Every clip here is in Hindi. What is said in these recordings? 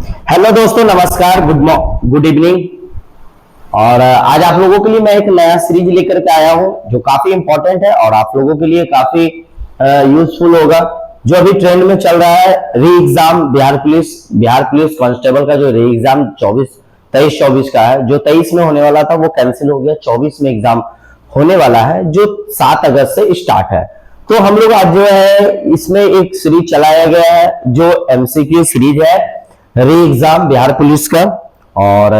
हेलो दोस्तों, नमस्कार, गुड इवनिंग। और आज आप लोगों के लिए मैं एक नया सीरीज लेकर के आया हूं जो काफी इंपॉर्टेंट है और आप लोगों के लिए काफी यूजफुल होगा। जो अभी ट्रेंड में चल रहा है, री एग्जाम बिहार पुलिस कांस्टेबल का जो री एग्जाम 23-24 का है, जो 23 में होने वाला था वो कैंसिल हो गया। 24 में एग्जाम होने वाला है जो 7 अगस्त से स्टार्ट है। तो हम लोग आज जो है इसमें एक सीरीज चलाया गया है जो एमसीक्यू सीरीज है, री एग्जाम बिहार पुलिस का। और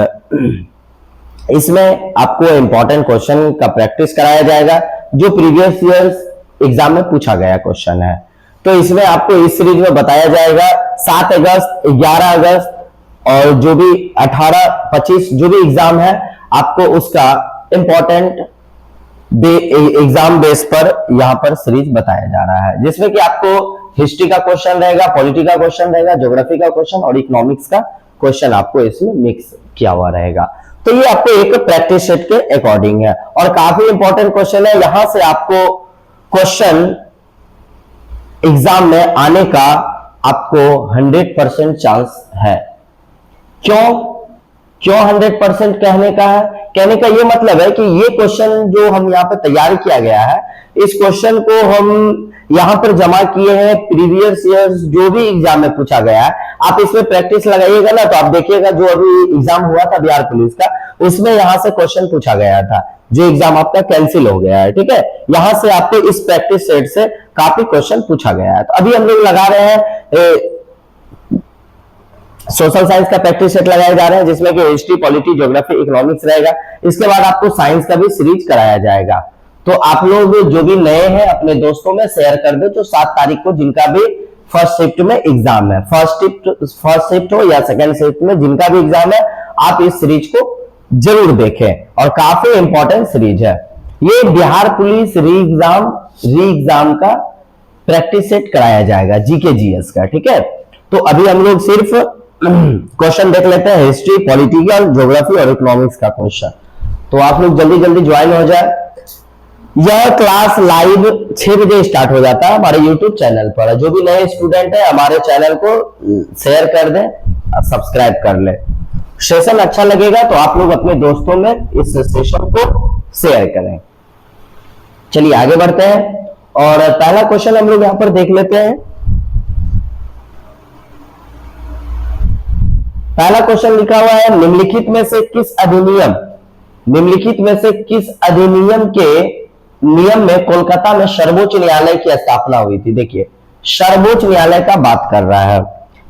इसमें आपको इंपॉर्टेंट क्वेश्चन का प्रैक्टिस कराया जाएगा जो प्रीवियस ईयर्स एग्जाम में पूछा गया क्वेश्चन है। तो इसमें आपको इस सीरीज में बताया जाएगा 7 अगस्त, 11 अगस्त और जो भी 18-25 जो भी एग्जाम है, आपको उसका इंपॉर्टेंट एग्जाम बेस पर यहां पर सीरीज बताया जा रहा है, जिसमें कि आपको हिस्ट्री का क्वेश्चन रहेगा, पॉलिटी का क्वेश्चन रहेगा, ज्योग्राफी का क्वेश्चन और इकोनॉमिक्स का क्वेश्चन आपको इसमें मिक्स किया हुआ रहेगा। तो ये आपको एक प्रैक्टिस सेट के अकॉर्डिंग है और काफी इंपॉर्टेंट क्वेश्चन है। यहां से आपको क्वेश्चन एग्जाम में आने का आपको 100% चांस है। क्यों 100% कहने का है? कहने का ये मतलब है कि ये क्वेश्चन जो हम यहाँ पे तैयार किया गया है, इस क्वेश्चन को हम यहां पर जमा किए हैं प्रीवियस ईयर्स जो भी एग्जाम में पूछा गया है। आप इसमें प्रैक्टिस लगाइएगा ना, तो आप देखिएगा जो अभी एग्जाम हुआ था बिहार पुलिस का, उसमें यहां से क्वेश्चन पूछा गया था जो एग्जाम आपका कैंसिल हो गया है। ठीक है, यहां से आपको इस प्रैक्टिस सेट से काफी क्वेश्चन पूछा गया है। तो अभी हम लोग लगा रहे हैं सोशल साइंस का प्रैक्टिस सेट लगाए जा रहे हैं, जिसमें कि हिस्ट्री, पॉलिटी, ज्योग्राफी, इकोनॉमिक्स रहेगा। इसके बाद आपको साइंस का भी सीरीज कराया जाएगा। तो आप लोग जो भी नए हैं अपने दोस्तों में शेयर कर दो, जो 7 तारीख को जिनका भी फर्स्ट शिफ्ट में एग्जाम है, फर्स्ट शिफ्ट हो या सेकंड शिफ्ट में जिनका भी एग्जाम है, आप इस सीरीज को जरूर देखें और काफी इंपॉर्टेंट सीरीज है। ये बिहार पुलिस री एग्जाम का प्रैक्टिस सेट कराया जाएगा, जीके जीएस का। ठीक है, तो अभी हम लोग सिर्फ क्वेश्चन देख लेते हैं, हिस्ट्री, पॉलिटिकल, ज्योग्राफी और इकोनॉमिक्स का क्वेश्चन। तो आप लोग जल्दी जल्दी ज्वाइन हो जाए। यह क्लास लाइव 6 बजे स्टार्ट हो जाता है हमारे यूट्यूब चैनल पर। जो भी नए स्टूडेंट है हमारे चैनल को शेयर कर दें, सब्सक्राइब कर ले। सेशन अच्छा लगेगा तो आप लोग अपने दोस्तों में इस सेशन को शेयर करें। चलिए आगे बढ़ते हैं और पहला क्वेश्चन हम लोग यहां पर देख लेते हैं। पहला क्वेश्चन लिखा हुआ है, निम्नलिखित में से किस अधिनियम के नियम में कोलकाता में सर्वोच्च न्यायालय की स्थापना हुई थी? देखिए, सर्वोच्च न्यायालय का बात कर रहा है।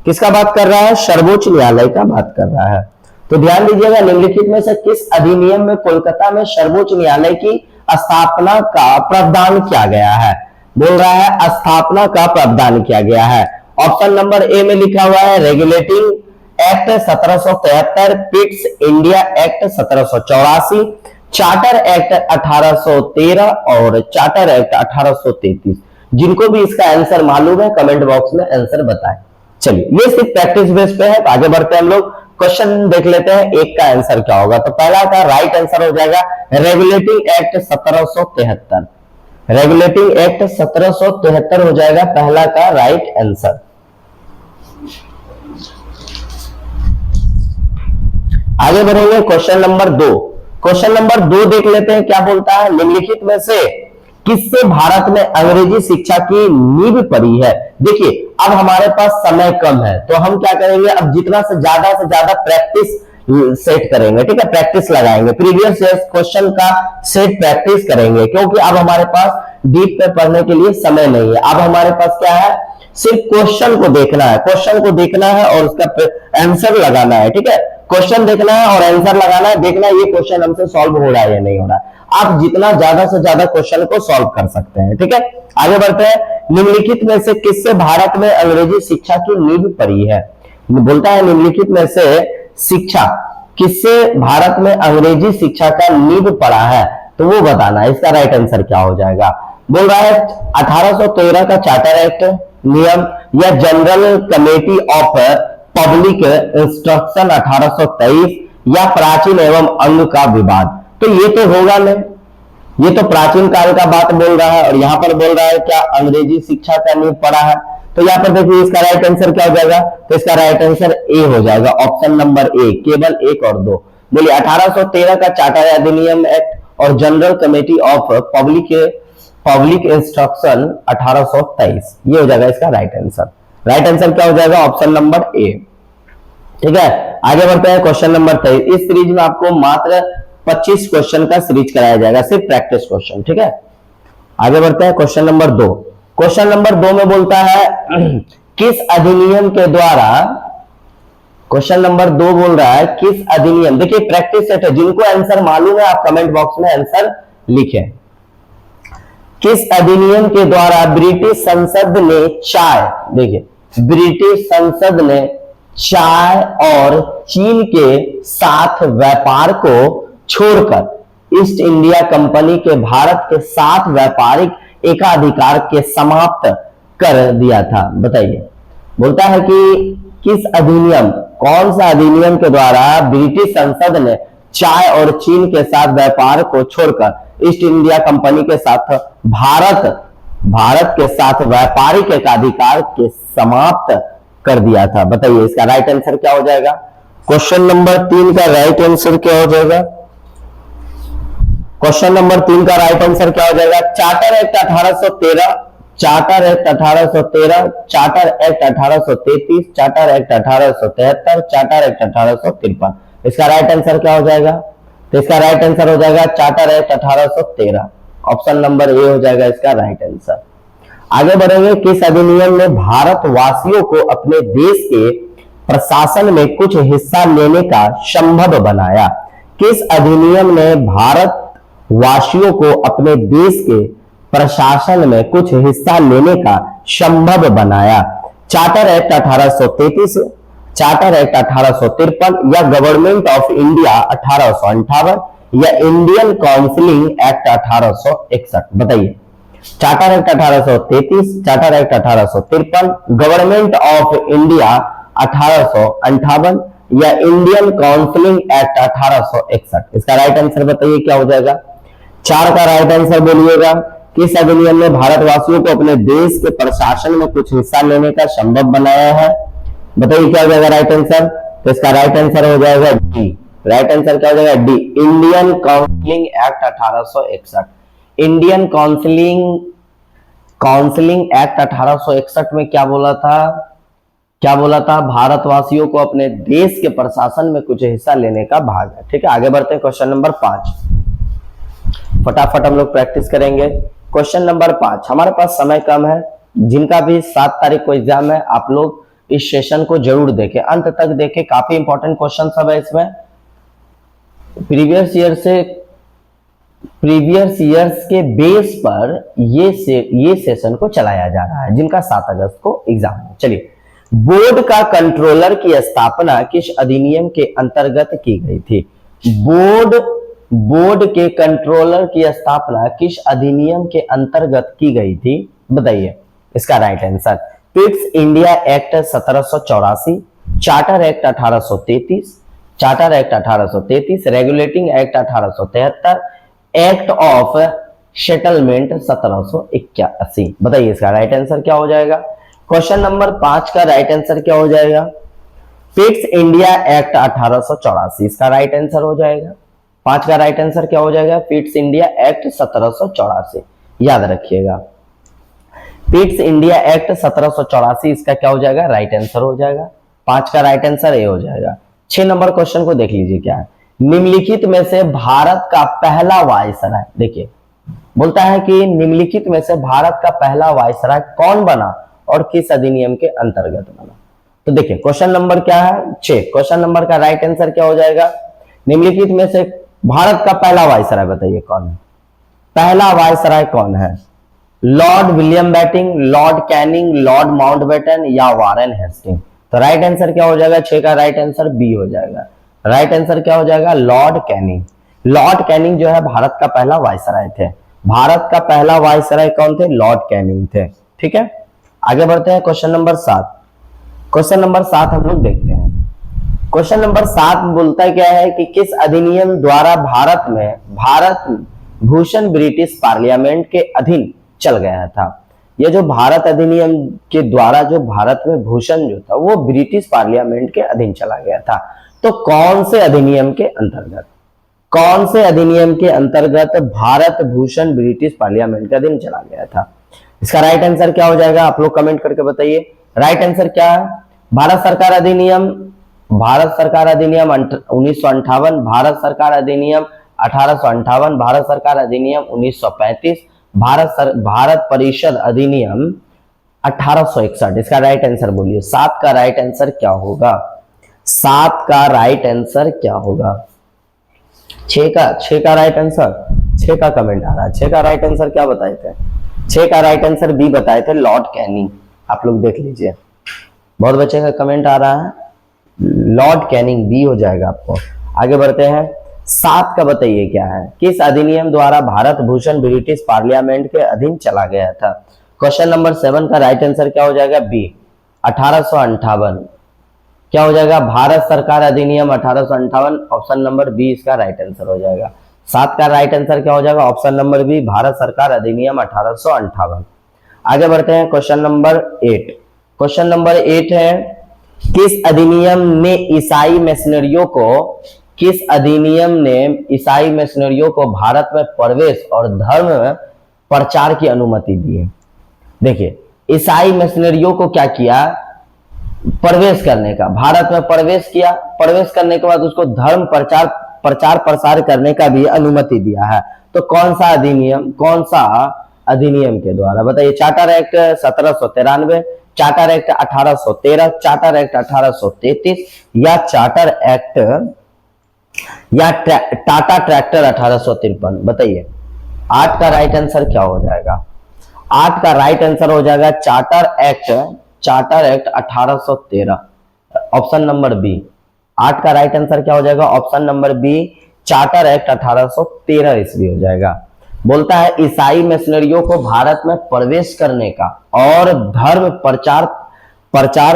किसका बात कर रहा है? सर्वोच्च न्यायालय का बात कर रहा है। तो ध्यान दीजिएगा, निम्नलिखित में से किस अधिनियम में कोलकाता में सर्वोच्च न्यायालय की स्थापना का प्रावधान किया गया है? बोल रहा है स्थापना का प्रावधान किया गया है। ऑप्शन नंबर ए में लिखा हुआ है regulating act 1773, Pitt's India act 1784, charter act 1813 और चार्टर एक्ट 1833। जिनको भी इसका आंसर मालूम है कमेंट बॉक्स में आंसर बताएं। चलिए, ये सिर्फ प्रैक्टिस बेस पे है। आगे बढ़ते हैं, हम लोग क्वेश्चन देख लेते हैं एक का आंसर क्या होगा। तो पहला का राइट आंसर हो जाएगा रेगुलेटिंग एक्ट 1773। रेगुलेटिंग एक्ट 1773 हो जाएगा पहला का राइट आंसर। आगे बढ़ेंगे क्वेश्चन नंबर 2। क्वेश्चन नंबर 2 देख लेते हैं क्या बोलता है। निम्नलिखित में से किससे भारत में अंग्रेजी शिक्षा की नींव पड़ी है? देखिए, अब हमारे पास समय कम है तो हम क्या करेंगे, अब जितना से ज्यादा प्रैक्टिस सेट करेंगे। ठीक है, प्रैक्टिस लगाएंगे, प्रीवियस क्वेश्चन का सेट प्रैक्टिस करेंगे, क्योंकि अब हमारे पास डीप पे पढ़ने के लिए समय नहीं है। अब हमारे पास क्या है, सिर्फ क्वेश्चन को देखना है, और उसका आंसर लगाना है। ठीक है, क्वेश्चन देखना है और आंसर लगाना है, देखना है ये क्वेश्चन हमसे सॉल्व हो रहा है या नहीं हो रहा है। आप जितना ज्यादा से ज्यादा क्वेश्चन को सॉल्व कर सकते हैं। ठीक है, आगे बढ़ते हैं। निम्नलिखित में से किससे भारत में अंग्रेजी शिक्षा की नींव पड़ी है? बोलता है निम्नलिखित में से शिक्षा किससे भारत में अंग्रेजी शिक्षा का नींव पड़ा है, तो वो बताना है। इसका राइट आंसर क्या हो जाएगा? बोल रहा है 1813 का चार्टर एक्ट नियम या general committee of public instruction 1823 या प्राचीन एवं अंग का विवाद। तो ये तो होगा नहीं, ये तो प्राचीन काल का बात बोल रहा है और यहां पर बोल रहा है क्या अंग्रेजी शिक्षा का नींव पड़ा है। तो यहाँ पर देखिए इसका राइट आंसर क्या हो जाएगा, तो इसका राइट आंसर ए हो जाएगा, ऑप्शन नंबर ए, केवल 1 और 2। बोलिए 1813 का चार्टर अधिनियम एक्ट और general committee of public instruction 1823, ये हो जाएगा इसका राइट आंसर। राइट आंसर क्या हो जाएगा, ऑप्शन नंबर ए। ठीक है, आगे बढ़ते हैं क्वेश्चन नंबर 23। इस सीरीज में आपको मात्र 25 क्वेश्चन का सीरीज कराया जाएगा, सिर्फ प्रैक्टिस क्वेश्चन। ठीक है, आगे बढ़ते हैं क्वेश्चन नंबर 2। क्वेश्चन नंबर 2 में बोलता है किस अधिनियम के द्वारा, क्वेश्चन नंबर 2 बोल रहा है किस अधिनियम, देखिए प्रैक्टिस सेट है, जिनको आंसर मालूम है आप कमेंट बॉक्स में आंसर लिखें। किस अधिनियम के द्वारा ब्रिटिश संसद ने चाय, देखिए ब्रिटिश संसद ने चाय और चीन के साथ व्यापार को छोड़कर ईस्ट इंडिया कंपनी के भारत के साथ व्यापारिक एकाधिकार के समाप्त कर दिया था, बताइए। बोलता है कि किस अधिनियम, कौन सा अधिनियम के द्वारा ब्रिटिश संसद ने चाय और चीन के साथ व्यापार को छोड़कर ईस्ट इंडिया कंपनी के साथ भारत के साथ व्यापारिक एकाधिकार के समाप्त कर दिया था, बताइए। इसका राइट आंसर क्या हो जाएगा, क्वेश्चन नंबर 3 का राइट आंसर क्या हो जाएगा, क्वेश्चन नंबर 3 का राइट आंसर क्या हो जाएगा, charter act 1813, charter act 1813, charter act 1833, charter act 1873, charter act 1853। इसका राइट आंसर क्या हो जाएगा, तो इसका राइट आंसर हो जाएगा charter act 1813, option number A हो जाएगा इसका राइट आंसर। आगे बढ़ेंगे, किस अधिनियम ने भारतवासियों को अपने देश के प्रशासन में कुछ हिस्सा लेने का संभव बनाया, किस अधिनियम ने भारतवासियों को अपने देश के प्रशासन में कुछ हिस्सा लेने का संभव बनाया, चार्टर एक्ट 1833, चार्टर एक्ट 1853 या गवर्नमेंट ऑफ इंडिया 1858 या इंडियन काउंसिलिंग एक्ट 1861, बताइए। Charter act 1833, charter act 1853, government of India 1858 या इंडियन काउंसिलिंग एक्ट 1861। इसका राइट आंसर बताइए क्या हो जाएगा, 4 का राइट आंसर बोलिएगा। किस अधिनियम ने भारतवासियों को अपने देश के प्रशासन में कुछ हिस्सा लेने का संभव बनाया है, बताइए क्या हो जाएगा राइट आंसर, तो इसका राइट आंसर हो जाएगा डी। राइट आंसर क्या हो जाएगा, D, Indian counselling act 1861। Indian counselling act 1861 में क्या बोला था, भारतवासियों को अपने देश के प्रशासन में कुछ हिस्सा लेने का भाग है। ठीक है, आगे बढ़ते हैं क्वेश्चन नंबर 5, फटाफट हम लोग प्रैक्टिस करेंगे। क्वेश्चन नंबर 5, हमारे पास समय कम है, जिनका भी 7 तारीख को एग्जाम है आप लोग इस सेशन को जरूर देखें, अंत तक देखें, काफी इंपॉर्टेंट क्वेश्चन सब है इसमें। प्रीवियस ईयर्स के बेस पर ये सेशन को चलाया जा रहा है, जिनका 7 अगस्त को एग्जाम है। चलिए, बोर्ड का कंट्रोलर की स्थापना किस अधिनियम के अंतर्गत की गई थी, बोर्ड के कंट्रोलर की स्थापना किस अधिनियम के अंतर्गत की गई थी, बताइए। इसका right answer, Pitt's India act 1784, charter act 1833, charter act 1833, regulating act 1873, act of settlement 1781, बताइए इसका राइट आंसर क्या हो जाएगा। क्वेश्चन नंबर 5 का राइट आंसर क्या हो जाएगा, पिट्स इंडिया एक्ट 1884, इसका राइट आंसर हो जाएगा। 5 का राइट आंसर क्या हो जाएगा, पिट्स इंडिया एक्ट 1784, याद रखिएगा, पिट्स इंडिया एक्ट 1784 इसका क्या हो जाएगा, राइट आंसर हो जाएगा। 5 का राइट आंसर ए हो जाएगा। 6 नंबर क्वेश्चन को देख लीजिए क्या है, निम्नलिखित में से भारत का पहला वायसराय, देखिए बोलता है कि निम्नलिखित में से भारत का पहला वायसराय कौन बना और किस अधिनियम के अंतर्गत बना। तो देखिए क्वेश्चन नंबर क्या है, 6, क्वेश्चन नंबर का राइट आंसर क्या हो जाएगा, निम्नलिखित में से भारत का पहला वायसराय बताइए कौन है, पहला वायसराय कौन है, Lord William Bentinck, Lord Canning, Lord Mountbatten या वारेन हेस्टिंग। तो राइट आंसर क्या हो जाएगा, 6 का राइट आंसर बी हो जाएगा। राइट आंसर क्या हो जाएगा, लॉर्ड कैनिंग। लॉर्ड कैनिंग जो है भारत का पहला वायसराय थे, भारत का पहला वायसराय कौन थे, लॉर्ड कैनिंग थे। ठीक है, आगे बढ़ते हैं क्वेश्चन नंबर 7। क्वेश्चन नंबर 7 हम लोग देखते हैं। क्वेश्चन नंबर 7 बोलता क्या है कि किस अधिनियम द्वारा भारत भूषण ब्रिटिश पार्लियामेंट के अधीन चल गया था। ये जो भारत अधिनियम के द्वारा जो भारत में भूषण जो था वो ब्रिटिश पार्लियामेंट के अधीन चला गया था। तो कौन से अधिनियम के अंतर्गत, कौन से अधिनियम के अंतर्गत भारत भूषण ब्रिटिश पार्लियामेंट के अधीन चला गया था? इसका राइट आंसर क्या हो जाएगा, आप लोग कमेंट करके बताइए। राइट आंसर क्या है? भारत सरकार अधिनियम 1958, भारत सरकार अधिनियम 1858, भारत सरकार अधिनियम 1935, भारत परिषद अधिनियम 1861। इसका राइट आंसर बोलिए। 7 का राइट आंसर क्या होगा? 7 का राइट आंसर क्या होगा? 6 का राइट आंसर, 6 का कमेंट आ रहा है। 6 का राइट आंसर क्या बताए थे? 6 का राइट आंसर बी बताए थे, लॉर्ड कैनिंग। आप लोग देख लीजिए, बहुत बच्चे का कमेंट आ रहा है, लॉर्ड कैनिंग बी हो जाएगा आपको। आगे बढ़ते हैं। 7 का बताइए क्या है? किस अधिनियम द्वारा भारत भूषण ब्रिटिश पार्लियामेंट के अधीन चला गया था? क्वेश्चन नंबर 7 का राइट आंसर क्या हो जाएगा? बी 1858। क्या हो जाएगा? भारत सरकार अधिनियम 1858, ऑप्शन नंबर बी इसका राइट आंसर हो जाएगा। 7 का राइट आंसर क्या हो जाएगा? ऑप्शन नंबर बी भारत सरकार अधिनियम 1858। आगे बढ़ते हैं क्वेश्चन नंबर 8। क्वेश्चन नंबर 8 है, किस अधिनियम ने ईसाई मिशनरियों को भारत में प्रवेश और धर्म प्रचार की अनुमति दी है? देखिए, ईसाई मिशनरियों को क्या किया? प्रवेश करने का, भारत में प्रवेश किया, प्रवेश करने के बाद उसको धर्म प्रचार प्रसार करने का भी अनुमति दिया है। तो कौन सा अधिनियम के द्वारा बताइए? Charter act 1793, charter act 1813, charter act 1833 या टाटा ट्रैक्टर 1853? बताइए 8 का राइट आंसर क्या हो जाएगा? 8 का राइट आंसर हो जाएगा charter act 1813, option number B. 8 का राइट आंसर क्या हो जाएगा? Option number B charter act 1813 ईस्वी हो जाएगा। बोलता है ईसाई मिशनरियों को भारत में प्रवेश करने का और धर्म प्रचार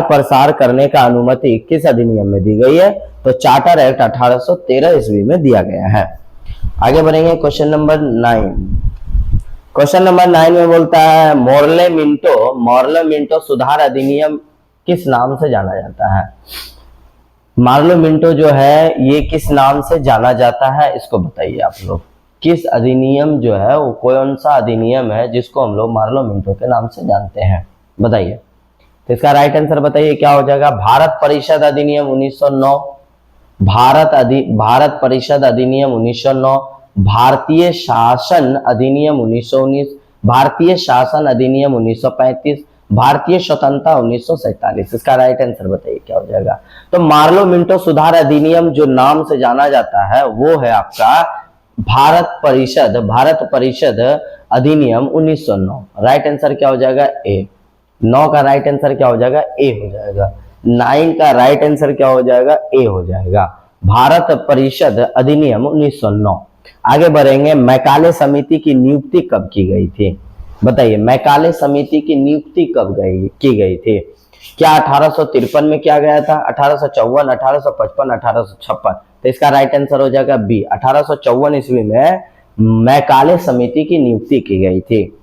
प्रसार करने का अनुमति किस अधिनियम में दी गई है? तो चार्टर एक्ट 1813 ईस्वी में दिया गया है। आगे बढ़ेंगे क्वेश्चन नंबर 9। क्वेश्चन नंबर 9 में बोलता है मोर्ले मिंटो सुधार अधिनियम किस नाम से जाना जाता है? मार्लो मिंटो जो है ये किस नाम से जाना जाता है, इसको बताइए आप लोग। किस अधिनियम जो है वो कौन सा अधिनियम है जिसको हम लोग मार्लो मिंटो के नाम से जानते हैं? बताइए। तो इसका राइट आंसर बताइए क्या हो जाएगा? भारत परिषद अधिनियम 1909, भारत परिषद अधिनियम 1909, भारतीय शासन अधिनियम 1919, भारतीय शासन अधिनियम 1935, भारतीय स्वतंत्रता 1947। इसका राइट आंसर बताइए क्या हो जाएगा? तो मार्लो मिंटो सुधार अधिनियम जो नाम से जाना जाता है वो है आपका भारत परिषद अधिनियम 1909। राइट आंसर क्या हो जाएगा? ए। 9 का राइट आंसर क्या हो जाएगा? ए हो जाएगा। 9 का राइट आंसर क्या हो जाएगा? ए हो जाएगा, भारत परिषद अधिनियम 1909। आगे बढ़ेंगे, मैकाले समिति की नियुक्ति कब की गई थी? बताइए, मैकाले समिति की नियुक्ति कब की गई थी? क्या 1853 में किया गया था, 1854, 1855, 1856? तो इसका राइट आंसर हो जाएगा बी 1854 ईस्वी में मैकाले समिति की नियुक्ति की गई थी।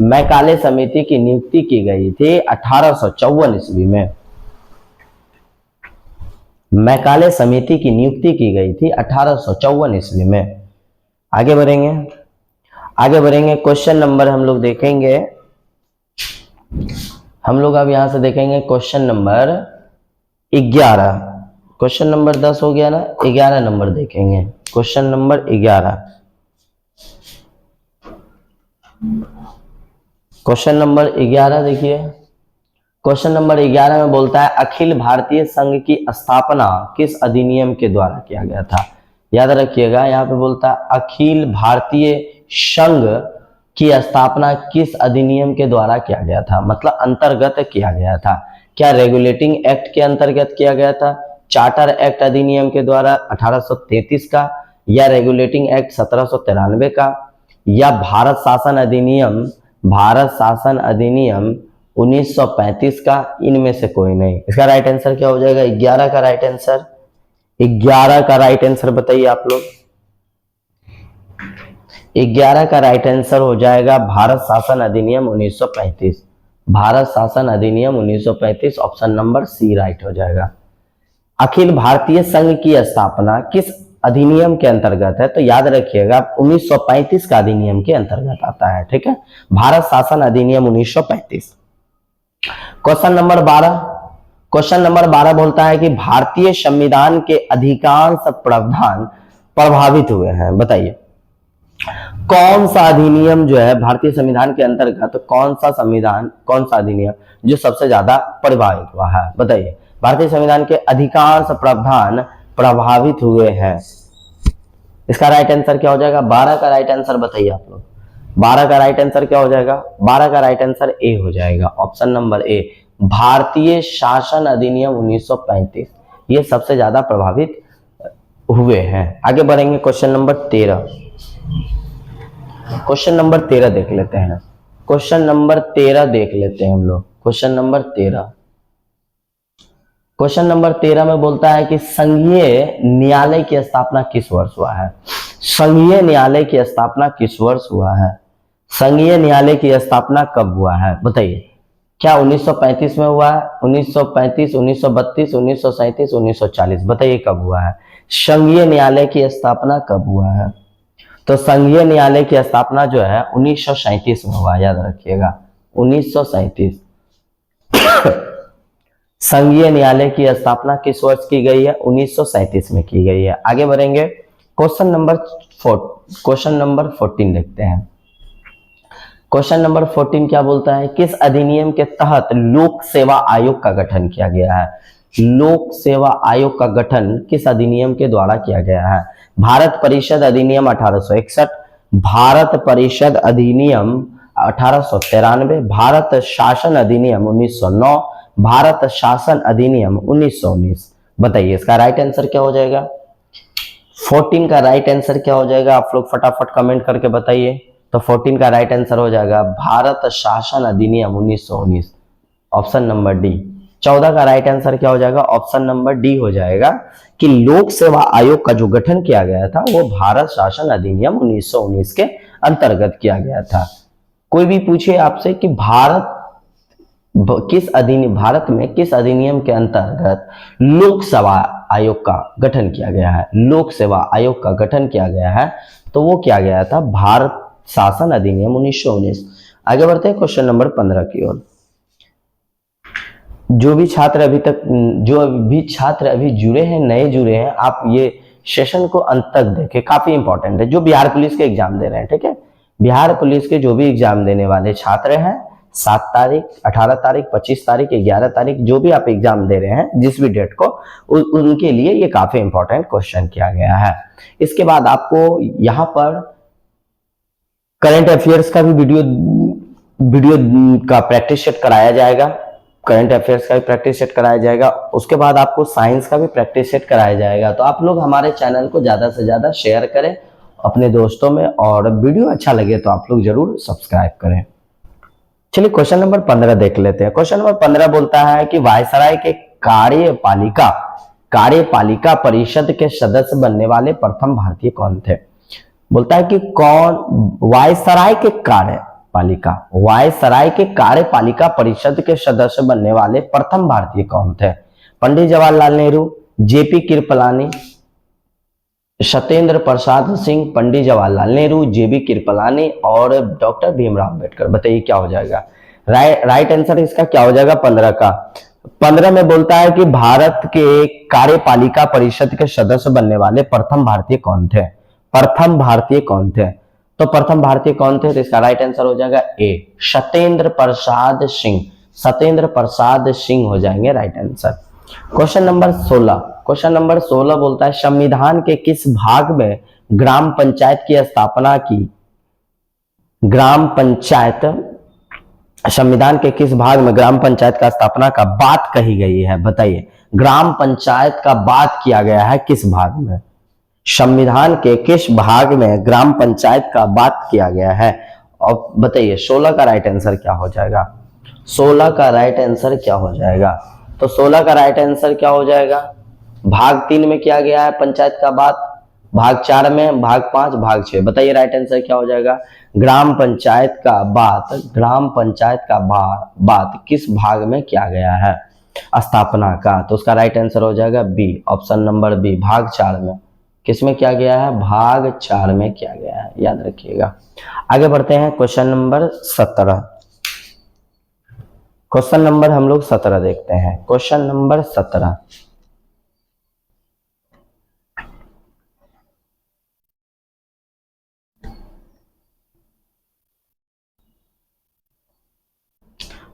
मैकाले समिति की नियुक्ति की गई थी 1854 ईस्वी में। मैकाले समिति की नियुक्ति की गई थी 1854 ईस्वी में। आगे बढ़ेंगे क्वेश्चन नंबर हम लोग देखेंगे, हम लोग अब यहां से देखेंगे क्वेश्चन नंबर 11। क्वेश्चन नंबर 10 हो गया ना, 11 नंबर देखेंगे। क्वेश्चन नंबर 11, क्वेश्चन नंबर 11 देखिए। क्वेश्चन नंबर 11 में बोलता है अखिल भारतीय संघ की स्थापना किस अधिनियम के द्वारा किया गया था? याद रखिएगा, यहाँ पे बोलता है अखिल भारतीय संघ की स्थापना किस अधिनियम के द्वारा किया गया था, मतलब अंतर्गत किया गया था। क्या रेगुलेटिंग एक्ट के अंतर्गत किया गया था, चार्टर एक्ट अधिनियम के द्वारा 1833 का, या रेगुलेटिंग एक्ट 1793 का, या भारत शासन अधिनियम 1935 का? इनमें से कोई नहीं। इसका राइट आंसर क्या हो जाएगा? 11 का राइट आंसर। 11 का राइट आंसर बताइए आप लोग। 11 का राइट आंसर हो जाएगा भारत शासन अधिनियम 1935। भारत शासन अधिनियम 1935 ऑप्शन नंबर सी राइट हो जाएगा। अखिल भारतीय संघ की स्थापना किस अधिनियम के अंतर्गत है? तो याद रखिएगा 1935 का अधिनियम के अंतर्गत आता है। ठीक है, भारत शासन अधिनियम 1935। क्वेश्चन नंबर 12, क्वेश्चन नंबर 12 बोलता है कि भारतीय संविधान के अधिकांश प्रावधान प्रभावित हुए हैं। बताइए कौन सा अधिनियम जो है भारतीय संविधान के अंतर्गत, कौन सा संविधान, कौन सा अधिनियम जो सबसे ज्यादा प्रभावित हुआ है? बताइए भारतीय संविधान के अधिकांश प्रावधान प्रभावित हुए हैं। इसका राइट आंसर क्या हो जाएगा? 12 का राइट आंसर बताइए आप लोग। 12 का राइट आंसर क्या हो जाएगा? 12 का राइट आंसर ए हो जाएगा, ऑप्शन नंबर ए, भारतीय शासन अधिनियम 1935। ये सबसे ज्यादा प्रभावित हुए हैं। आगे बढ़ेंगे क्वेश्चन नंबर 13। क्वेश्चन नंबर 13 देख लेते हैं। क्वेश्चन नंबर 13 देख लेते हैं हम लोग। क्वेश्चन नंबर 13, क्वेश्चन नंबर 13 में बोलता है कि संघीय न्यायालय की स्थापना किस वर्ष हुआ है? संघीय न्यायालय की स्थापना किस वर्ष हुआ है? संघीय न्यायालय की स्थापना कब हुआ है? बताइए, क्या 1935 में हुआ है? 1935, 1932, 1937, 1940? बताइए कब हुआ है? संघीय न्यायालय की स्थापना कब हुआ है? तो संघीय न्यायालय की स्थापना जो है 1937 में हुआ, याद रखिएगा 1937। संघीय न्यायालय की स्थापना किस वर्ष की गई है? 1937 में की गई है। आगे बढ़ेंगे क्वेश्चन नंबर 14 देखते हैं। क्वेश्चन नंबर 14 क्या बोलता है? किस अधिनियम के तहत लोक सेवा आयोग का गठन किया गया है? लोक सेवा आयोग का गठन किस अधिनियम के द्वारा किया गया है? भारत परिषद अधिनियम 1861, भारत परिषद अधिनियम 1893, भारत शासन अधिनियम 1909, भारत शासन अधिनियम 1919। बताइए इसका राइट आंसर क्या हो जाएगा? 14 का राइट आंसर क्या हो जाएगा? आप लोग फटाफट कमेंट करके बताइए। तो 14 का राइट आंसर हो जाएगा भारत शासन अधिनियम 1919, ऑप्शन नंबर डी। 14 का राइट आंसर क्या हो जाएगा? ऑप्शन नंबर डी हो जाएगा कि लोक सेवा आयोग का जो गठन किया गया था वो भारत शासन अधिनियम 1919 के अंतर्गत किया गया था। कोई भी पूछे आपसे कि भारत में किस अधिनियम के अंतर्गत लोक सेवा आयोग का गठन किया गया है? लोक सेवा आयोग का गठन किया गया है तो वो किया गया था भारत शासन अधिनियम 1919। आगे बढ़ते हैं क्वेश्चन नंबर 15 की ओर। जो भी छात्र अभी जुड़े हैं, नए जुड़े हैं, आप ये सेशन को अंत तक देखें, काफी इंपॉर्टेंट है। जो बिहार पुलिस के एग्जाम दे रहे हैं, ठीक है, बिहार पुलिस के जो भी एग्जाम देने वाले छात्र हैं, 7 तारीख, 18 तारीख, 25 तारीख, 11 तारीख, जो भी आप एग्जाम दे रहे हैं, जिस भी डेट को, उनके लिए ये काफी इंपॉर्टेंट क्वेश्चन किया गया है। इसके बाद आपको यहाँ पर करंट अफेयर्स का भी वीडियो का प्रैक्टिस सेट कराया जाएगा। करंट अफेयर्स का भी प्रैक्टिस सेट कराया जाएगा। उसके बाद आपको साइंस का भी प्रैक्टिस सेट कराया जाएगा। तो आप लोग हमारे चैनल को ज्यादा से ज्यादा शेयर करें अपने दोस्तों में, और वीडियो अच्छा लगे तो आप लोग जरूर सब्सक्राइब करें। चलिए क्वेश्चन नंबर 15 देख लेते हैं। क्वेश्चन नंबर 15 बोलता है कि वायसराय के कार्यपालिका परिषद के सदस्य बनने वाले प्रथम भारतीय कौन थे? बोलता है कि कौन वायसराय के कार्यपालिका परिषद के सदस्य बनने वाले प्रथम भारतीय कौन थे? पंडित जवाहरलाल नेहरू, जेपी कृपलानी, सत्येंद्र प्रसाद सिंह, पंडित जवाहरलाल नेहरू, जेबी कृपलानी और डॉक्टर भीमराव अम्बेडकर। बताइए क्या हो जाएगा? राइट आंसर इसका क्या हो जाएगा? 15 का। 15 में बोलता है कि भारत के कार्यपालिका परिषद के सदस्य बनने वाले प्रथम भारतीय कौन थे? प्रथम भारतीय कौन थे? तो प्रथम भारतीय कौन थे? तो इसका राइट आंसर हो जाएगा ए, सत्येंद्र प्रसाद सिंह। सत्येंद्र प्रसाद सिंह हो जाएंगे right answer. Question number 16, question number 16 बोलता है संविधान के किस भाग में ग्राम पंचायत की स्थापना की? संविधान के किस भाग में ग्राम पंचायत का स्थापना का बात कही गई है? बताइए ग्राम पंचायत का बात किया गया है किस भाग में? संविधान के किस भाग में ग्राम पंचायत का बात किया गया है? और बताइए 16 का राइट आंसर क्या हो जाएगा? 16 का राइट आंसर क्या हो जाएगा? तो 16 का राइट आंसर क्या हो जाएगा? भाग 3 में किया गया है पंचायत का बात। भाग 4 में, भाग 5, भाग 6। बताइए राइट आंसर क्या हो जाएगा। ग्राम पंचायत का बात किस भाग में किया गया है स्थापना का, तो उसका राइट आंसर हो जाएगा बी, ऑप्शन नंबर बी, भाग 4 में। किसमें किया गया है, भाग 4 में किया गया है, याद रखिएगा। आगे बढ़ते हैं क्वेश्चन नंबर 17। क्वेश्चन नंबर हम लोग 17 देखते हैं। क्वेश्चन नंबर 17,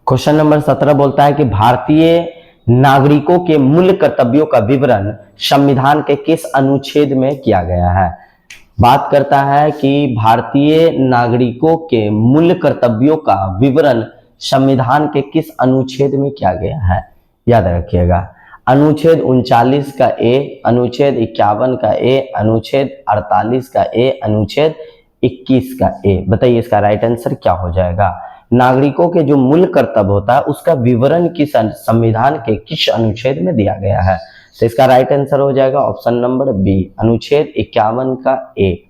क्वेश्चन नंबर 17 बोलता है कि भारतीय नागरिकों के मूल कर्तव्यों का विवरण संविधान के किस अनुच्छेद में किया गया है। बात करता है कि भारतीय नागरिकों के मूल कर्तव्यों का विवरण संविधान के किस अनुच्छेद में किया गया है, याद रखिएगा। अनुच्छेद 39 का ए, अनुच्छेद 51 का ए, अनुच्छेद 48 का ए, अनुच्छेद 21 का ए। बताइए इसका राइट आंसर क्या हो जाएगा। नागरिकों के जो मूल कर्तव्य होता है उसका विवरण किस संविधान के किस अनुच्छेद में दिया गया है, तो इसका राइट आंसर हो जाएगा ऑप्शन नंबर बी, अनुच्छेद 51 का ए।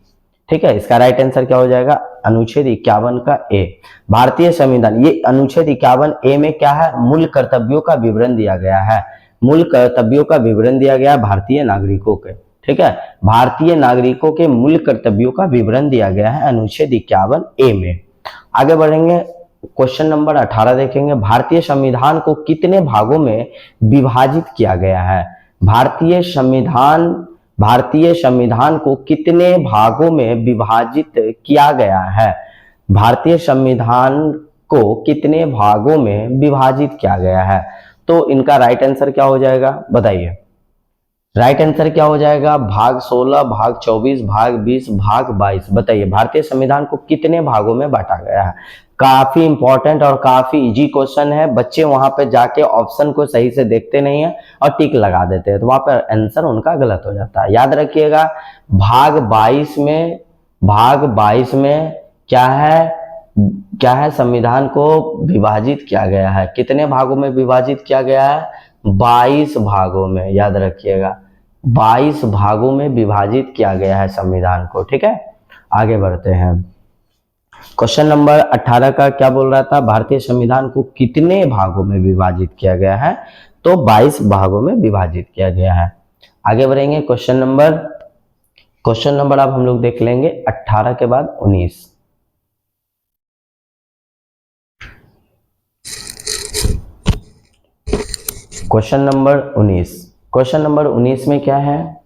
ठीक है, इसका राइट आंसर क्या हो जाएगा, अनुच्छेद 51 का ए। भारतीय संविधान, ये अनुच्छेद 51 ए में क्या है, मूल कर्तव्यों का विवरण दिया गया है। मूल कर्तव्यों का विवरण दिया गया है भारतीय नागरिकों के। ठीक है, भारतीय नागरिकों के मूल कर्तव्यों का विवरण दिया गया है अनुच्छेद 51 ए में। आगे बढ़ेंगे, क्वेश्चन नंबर 18 देखेंगे। भारतीय संविधान को कितने भागों में विभाजित किया गया है। भारतीय संविधान को कितने भागों में विभाजित किया गया है। भारतीय संविधान को कितने भागों में विभाजित किया गया है, तो इनका राइट आंसर क्या हो जाएगा, बताइए। राइट आंसर क्या हो जाएगा, भाग 16, भाग 24, भाग 20, भाग 22। बताइए भारतीय संविधान को कितने भागों में बांटा गया है। काफी इंपॉर्टेंट और काफी इजी क्वेश्चन है। बच्चे वहां पे जाके ऑप्शन को सही से देखते नहीं है और टिक लगा देते हैं, तो वहां पर आंसर उनका गलत हो जाता है। याद रखिएगा, भाग 22 में क्या है, संविधान को विभाजित किया गया है। कितने भागों में विभाजित किया गया है, 22 भागों में। याद रखिएगा, 22 भागों में विभाजित किया गया है संविधान को। ठीक है, आगे बढ़ते हैं। क्वेश्चन नंबर 18 का क्या बोल रहा था, भारतीय संविधान को कितने भागों में विभाजित किया गया है, तो 22 भागों में विभाजित किया गया है। आगे बढ़ेंगे, क्वेश्चन नंबर अब हम लोग देख लेंगे 18 के बाद 19। क्वेश्चन नंबर 19 में क्या है,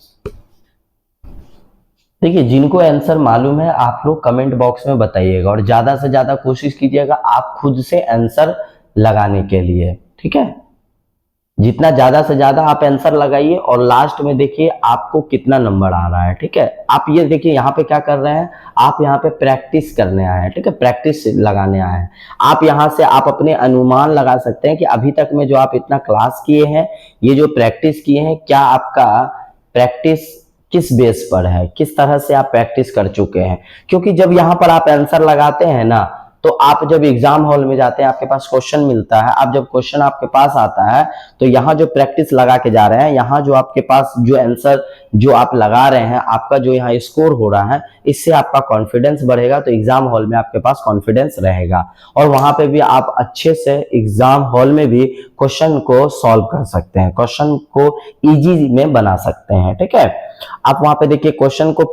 देखिए जिनको आंसर मालूम है आप लोग कमेंट बॉक्स में बताइएगा और ज्यादा से ज्यादा कोशिश कीजिएगा आप खुद से आंसर लगाने के लिए। ठीक है, जितना ज्यादा से ज्यादा आप आंसर लगाइए और लास्ट में देखिए आपको कितना नंबर आ रहा है। ठीक है, आप ये देखिए यहाँ पे क्या कर रहे हैं, आप यहाँ पे प्रैक्टिस करने आए हैं। ठीक है, प्रैक्टिस लगाने आए हैं। आप यहाँ से आप अपने अनुमान लगा सकते हैं कि अभी तक में जो आप इतना क्लास किए हैं, ये जो प्रैक्टिस किए हैं, क्या आपका प्रैक्टिस किस बेस पर है, किस तरह से आप प्रैक्टिस कर चुके हैं। क्योंकि जब यहाँ पर आप आंसर लगाते हैं ना, तो आप जब एग्जाम हॉल में जाते हैं आपके पास क्वेश्चन मिलता है, आप जब क्वेश्चन आपके पास आता है तो यहाँ जो प्रैक्टिस लगा के जा रहे हैं, यहाँ जो आपके पास जो आंसर जो आप लगा रहे हैं, आपका जो यहाँ स्कोर हो रहा है, इससे आपका कॉन्फिडेंस बढ़ेगा। तो एग्जाम हॉल में आपके पास कॉन्फिडेंस रहेगा और वहां पे भी आप अच्छे से एग्जाम हॉल में भी क्वेश्चन को सॉल्व कर सकते हैं, क्वेश्चन को इजी में बना सकते हैं। ठीक है, आप वहां पे देखिए क्वेश्चन को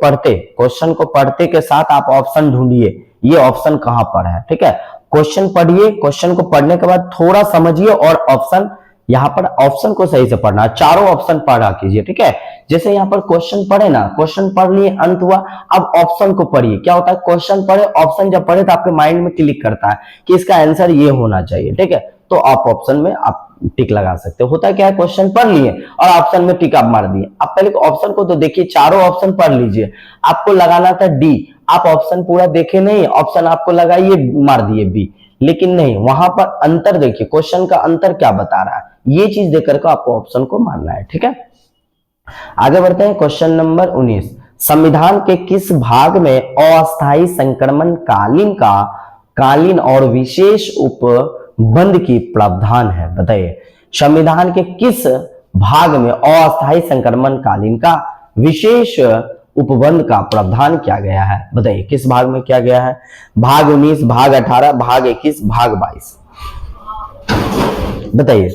पढ़ते के साथ आप ऑप्शन ढूंढिए, ये ऑप्शन कहां पर है। ठीक है, क्वेश्चन पढ़िए, क्वेश्चन को पढ़ने के बाद थोड़ा समझिए और ऑप्शन, यहाँ पर ऑप्शन को सही से पढ़ना, चारों ऑप्शन पढ़ा कीजिए। ठीक है, जैसे यहाँ पर क्वेश्चन पढ़े ना, क्वेश्चन पढ़ लिए, अंत हुआ, अब ऑप्शन को पढ़िए। क्या होता है, क्वेश्चन पढ़े, ऑप्शन जब पढ़े तो आपके माइंड में क्लिक करता है कि इसका आंसर ये होना चाहिए। ठीक है, तो आप ऑप्शन में आप टिक लगा सकते हो। होता क्या है, क्वेश्चन पढ़ लिए और ऑप्शन में टिक आप मार दिए। आप पहले ऑप्शन को तो देखिए, चारों ऑप्शन पढ़ लीजिए। आपको लगाना था डी, आप ऑप्शन पूरा देखे नहीं, ऑप्शन आपको लगाइए, मार दिए बी, लेकिन नहीं, वहां पर अंतर देखिए, क्वेश्चन का अंतर क्या बता रहा है, ये चीज देख करके आपको ऑप्शन को मारना है। ठीक है, आगे बढ़ते हैं। क्वेश्चन नंबर 19, संविधान के किस भाग में अस्थायी संक्रमण कालीन और विशेष उपबंध की प्रावधान है। बताइए संविधान के किस भाग में अस्थायी संक्रमण कालीन का, विशेष उपबंध का प्रावधान किया गया है? बताइए किस भाग में किया गया है? भाग 19, भाग 18, भाग 21, भाग 22। बताइए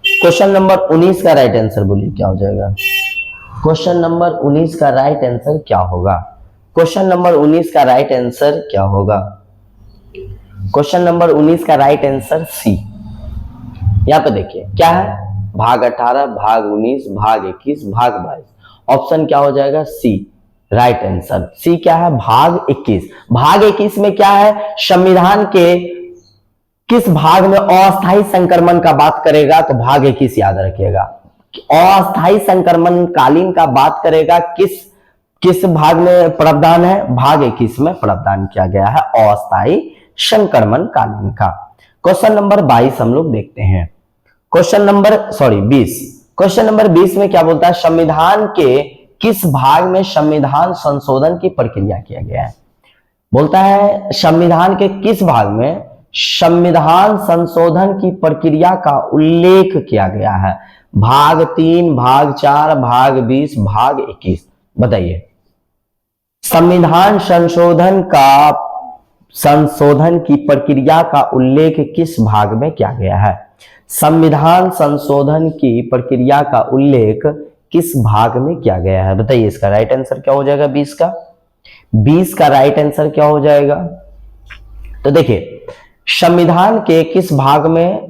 क्वेश्चन नंबर 19 का राइट आंसर बोलिए क्या हो जाएगा? क्वेश्चन नंबर 19 का राइट आंसर क्या होगा? क्वेश्चन नंबर 19 का राइट आंसर क्या होगा? क्वेश्चन नंबर 19 का राइट आंसर सी। यहां पे देखिए क्या है, भाग 18, भाग 19, भाग 21, भाग 22। ऑप्शन क्या हो जाएगा? सी राइट आंसर। सी क्या है? भाग 21। भाग 21 में क्या है? संविधान के किस भाग में अस्थायी संक्रमण का बात करेगा? तो भाग 21 याद रखिएगा। अस्थायी संक्रमण कालीन का बात करेगा, किस किस भाग में प्रावधान है? भाग 21 में प्रावधान किया गया है अस्थायी संक्रमण कालीन का। क्वेश्चन नंबर 22 हम लोग देखते हैं। Question number 20। क्वेश्चन नंबर 20 में क्या बोलता है? संविधान के किस भाग में संविधान संशोधन की प्रक्रिया किया गया है? बोलता है संविधान के किस भाग में संविधान संशोधन की प्रक्रिया का उल्लेख किया गया है? भाग 3, भाग 4, भाग 20, भाग 21। बताइए संविधान संशोधन की प्रक्रिया का उल्लेख किस भाग में किया गया है? संविधान संशोधन की प्रक्रिया का उल्लेख किस भाग में किया गया है? बताइए इसका राइट आंसर क्या हो जाएगा? 20 का 20 का राइट आंसर क्या हो जाएगा? तो देखिए संविधान के किस भाग में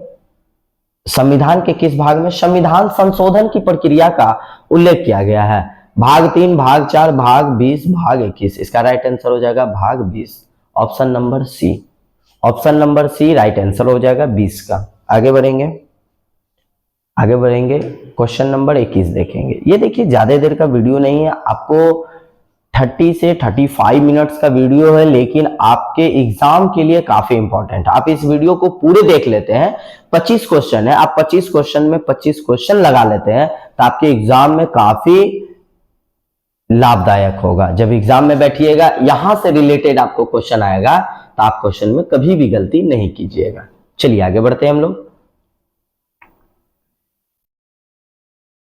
संविधान संशोधन की प्रक्रिया का उल्लेख किया गया है? भाग 3, भाग 4, भाग 20, भाग 21। इसका राइट आंसर हो जाएगा भाग 20। Option number C. Option number C right answer हो जाएगा 20 का। आगे बढ़ेंगे क्वेश्चन नंबर 21 देखेंगे। ये देखिए ज्यादा देर का वीडियो नहीं है, आपको 30 से 35 मिनट्स का वीडियो है, लेकिन आपके एग्जाम के लिए काफी इंपॉर्टेंट है। आप इस वीडियो को पूरे देख लेते हैं, 25 क्वेश्चन है, आप 25 क्वेश्चन में 25 क्वेश्चन लगा लेते हैं तो आपके एग्जाम में काफी लाभदायक होगा। जब एग्जाम में बैठिएगा यहां से रिलेटेड आपको क्वेश्चन आएगा तो आप क्वेश्चन में कभी भी गलती नहीं कीजिएगा। चलिए आगे बढ़ते हैं हम लोग।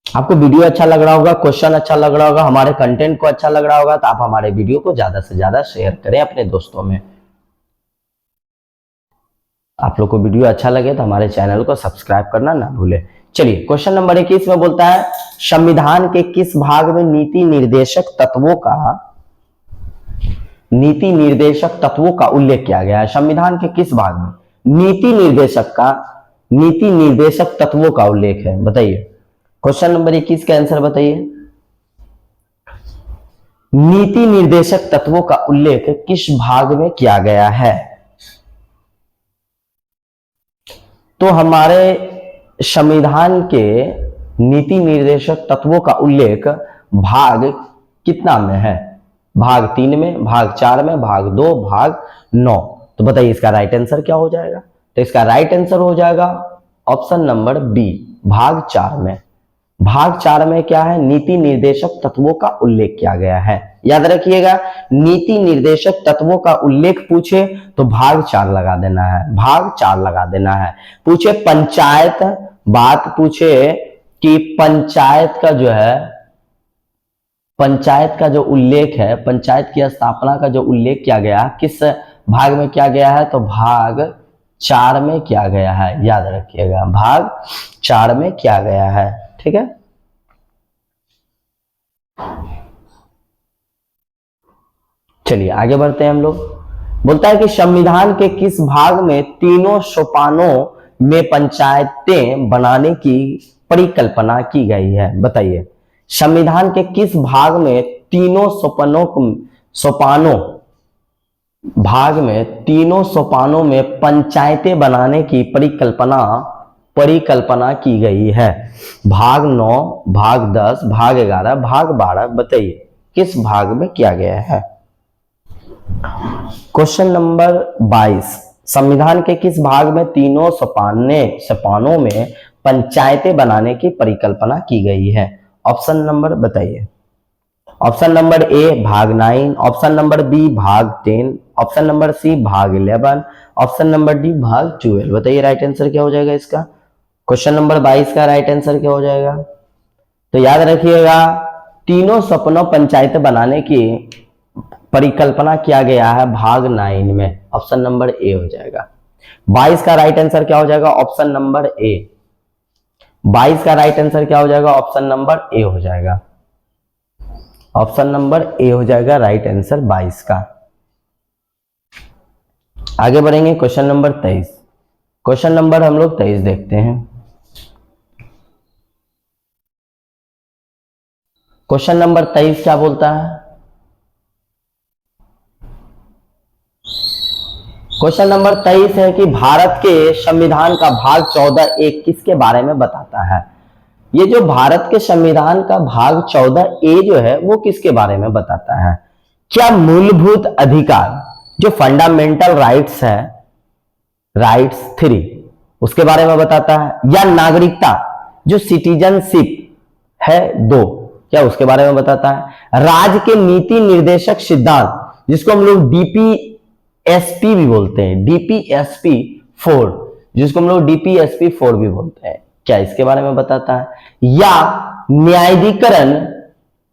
आपको वीडियो अच्छा लग रहा होगा, क्वेश्चन अच्छा लग रहा होगा, हमारे कंटेंट को अच्छा लग रहा होगा तो आप हमारे वीडियो को ज्यादा से ज्यादा शेयर करें अपने दोस्तों में। आप लोग को वीडियो अच्छा लगे तो हमारे चैनल को सब्सक्राइब करना ना भूले। चलिए क्वेश्चन नंबर 21 में बोलता है संविधान के किस भाग में नीति निर्देशक तत्वों का उल्लेख किया गया है? संविधान के किस भाग में नीति निर्देशक तत्वों का उल्लेख है? बताइए क्वेश्चन नंबर 21 का आंसर बताइए। नीति निर्देशक तत्वों का उल्लेख किस भाग में किया गया है? तो हमारे संविधान के नीति निर्देशक तत्वों का उल्लेख भाग कितना में है? भाग 3 में, भाग 4 में, भाग 2, भाग 9। तो बताइए इसका राइट आंसर क्या हो जाएगा? तो इसका राइट आंसर हो जाएगा ऑप्शन नंबर बी, भाग 4 में। भाग 4 में क्या है? नीति निर्देशक तत्वों का उल्लेख किया गया है। याद रखिएगा नीति निर्देशक तत्वों का उल्लेख पूछे तो भाग 4 लगा देना है, भाग 4 लगा देना है। पूछे पंचायत बात पूछे कि पंचायत का जो उल्लेख है, पंचायत की स्थापना का जो उल्लेख किया गया किस भाग में किया गया है? तो भाग 4 में किया गया है। याद रखिएगा भाग 4 में किया गया है। ठीक है, चलिए आगे बढ़ते हैं हम लोग। बोलता है कि संविधान के किस भाग में तीनों सोपानों में पंचायतें बनाने की परिकल्पना की गई है? बताइए संविधान के किस भाग में तीनों सोपानों में पंचायतें बनाने की परिकल्पना की गई है? भाग 9, भाग 10, भाग 11, भाग 12। बताइए किस भाग में किया गया है? क्वेश्चन नंबर 22 संविधान के किस भाग में तीनों सोपानों में पंचायतें बनाने की परिकल्पना की गई है? ऑप्शन नंबर बताइए। ऑप्शन नंबर ए भाग 9, ऑप्शन नंबर बी भाग 10, ऑप्शन नंबर सी भाग 11, ऑप्शन नंबर डी भाग 12। बताइए राइट आंसर क्या हो जाएगा इसका? क्वेश्चन नंबर 22 का राइट आंसर क्या हो जाएगा? तो याद रखिएगा तीनों सपनों पंचायत बनाने की परिकल्पना किया गया है भाग 9 में? ऑप्शन नंबर ए हो जाएगा। 22 का राइट आंसर क्या हो जाएगा? Option number A. 22 का राइट आंसर क्या हो जाएगा? ऑप्शन नंबर ए हो जाएगा। ऑप्शन नंबर ए हो जाएगा राइट आंसर 22 का। आगे बढ़ेंगे क्वेश्चन नंबर 23। क्वेश्चन नंबर हम लोग 23 देखते हैं। क्वेश्चन नंबर 23 क्या बोलता है? क्वेश्चन नंबर 23 है कि भारत के संविधान का भाग 14 एक किसके बारे में बताता है? ये जो भारत के संविधान का भाग 14 ए जो है वो किसके बारे में बताता है? क्या मूलभूत अधिकार जो फंडामेंटल राइट्स है, राइट्स 3, उसके बारे में बताता है, या नागरिकता जो सिटीजनशिप है 2, क्या उसके बारे में बताता है? राज्य के नीति निर्देशक सिद्धांत जिसको हम लोग डीपीएसपी भी बोलते हैं, डीपीएसपी 4, जिसको हम लोग डीपीएसपी 4 भी बोलते हैं, क्या इसके बारे में बताता है? या न्यायाधिकरण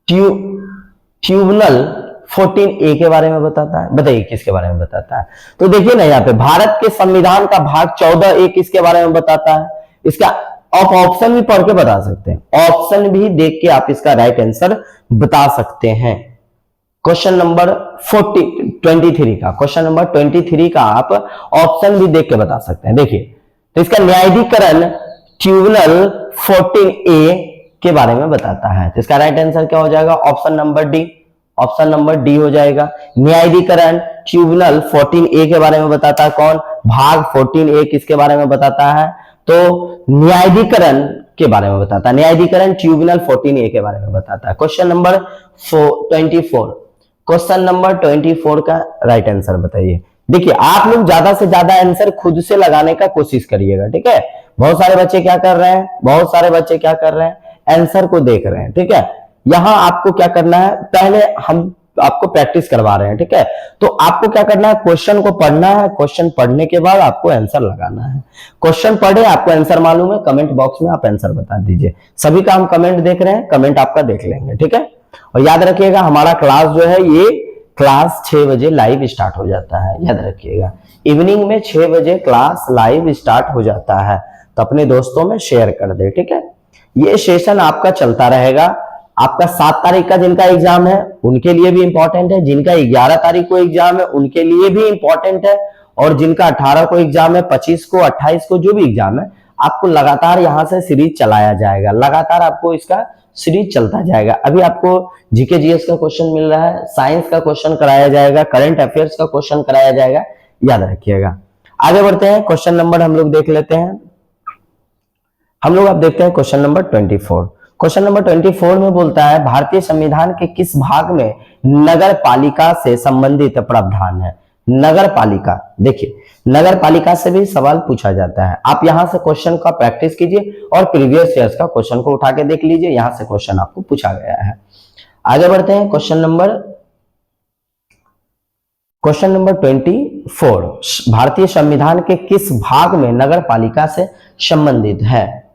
ट्रिब्यूनल 14A के बारे में बताता है? बताइए किसके बारे में बताता है? तो देखिए ना यहाँ पे भारत के संविधान का भाग 14A किसके बारे में बताता है? इसका आप ऑप्शन भी पढ़ के बता सकते हैं, ऑप्शन भी देख के आप इसका राइट आंसर बता सकते हैं। क्वेश्चन नंबर 23 का, क्वेश्चन नंबर 23 का आप ऑप्शन भी देख के बता सकते हैं। देखिए तो इसका न्यायाधिकरण ट्रिब्यूनल 14A के बारे में बताता है, तो इसका राइट आंसर क्या हो जाएगा? Option number D. Option number D हो जाएगा। न्यायाधिकरण ट्रिब्यूनल 14A के बारे में बताता है कौन? भाग 14A किसके बारे में बताता है? तो न्यायाधिकरण के बारे में बताता है, न्यायाधिकरण ट्रिब्यूनल 14A के बारे में बताता है। क्वेश्चन नंबर 24, क्वेश्चन नंबर 24 का राइट आंसर बताइए। देखिए आप लोग ज्यादा से ज्यादा आंसर खुद से लगाने का कोशिश करिएगा, ठीक है? बहुत सारे बच्चे क्या कर रहे हैं, बहुत सारे बच्चे क्या कर रहे हैं, आंसर को देख रहे हैं, ठीक है? यहां आपको क्या करना है, पहले हम आपको प्रैक्टिस करवा रहे हैं, ठीक है? तो आपको क्या करना है, क्वेश्चन को पढ़ना है, क्वेश्चन पढ़ने के बाद आपको आंसर लगाना है। क्वेश्चन पढ़े, आपको आंसर मालूम है, कमेंट बॉक्स में आप आंसर बता दीजिए। सभी का हम कमेंट देख रहे हैं, कमेंट आपका देख लेंगे, ठीक है? और याद रखिएगा हमारा क्लास जो है ये क्लास 6 बजे लाइव स्टार्ट हो जाता है, याद रखिएगा इवनिंग में 6 बजे क्लास लाइव स्टार्ट हो जाता है, तो अपने दोस्तों में शेयर कर दे, ठीक है? ये सेशन आपका चलता रहेगा। आपका 7 तारीख का जिनका एग्जाम है उनके लिए भी इंपॉर्टेंट है, जिनका 11 तारीख को एग्जाम है उनके लिए भी इंपॉर्टेंट है, और जिनका 18 को एग्जाम है, 25 को, 28 को जो भी एग्जाम है, आपको लगातार यहां से सीरीज चलाया जाएगा, लगातार आपको इसका सीरीज चलता जाएगा। अभी आपको जीके जीएस का क्वेश्चन मिल रहा है, साइंस का क्वेश्चन कराया जाएगा, करंट अफेयर्स का क्वेश्चन कराया जाएगा, याद रखिएगा। आगे बढ़ते हैं, क्वेश्चन नंबर हम लोग देख लेते हैं। हम लोग अब देखते हैं क्वेश्चन नंबर 24। क्वेश्चन नंबर 24 में बोलता है भारतीय संविधान के किस भाग में नगर पालिका से संबंधित प्रावधान है? नगर पालिका, देखिए नगर पालिका से भी सवाल पूछा जाता है। आप यहां से क्वेश्चन का प्रैक्टिस कीजिए और प्रीवियस ईयर्स का क्वेश्चन को उठा के देख लीजिए, यहां से क्वेश्चन आपको पूछा गया है। आगे बढ़ते हैं, क्वेश्चन नंबर 24, भारतीय संविधान के किस भाग में नगर पालिका से संबंधित है?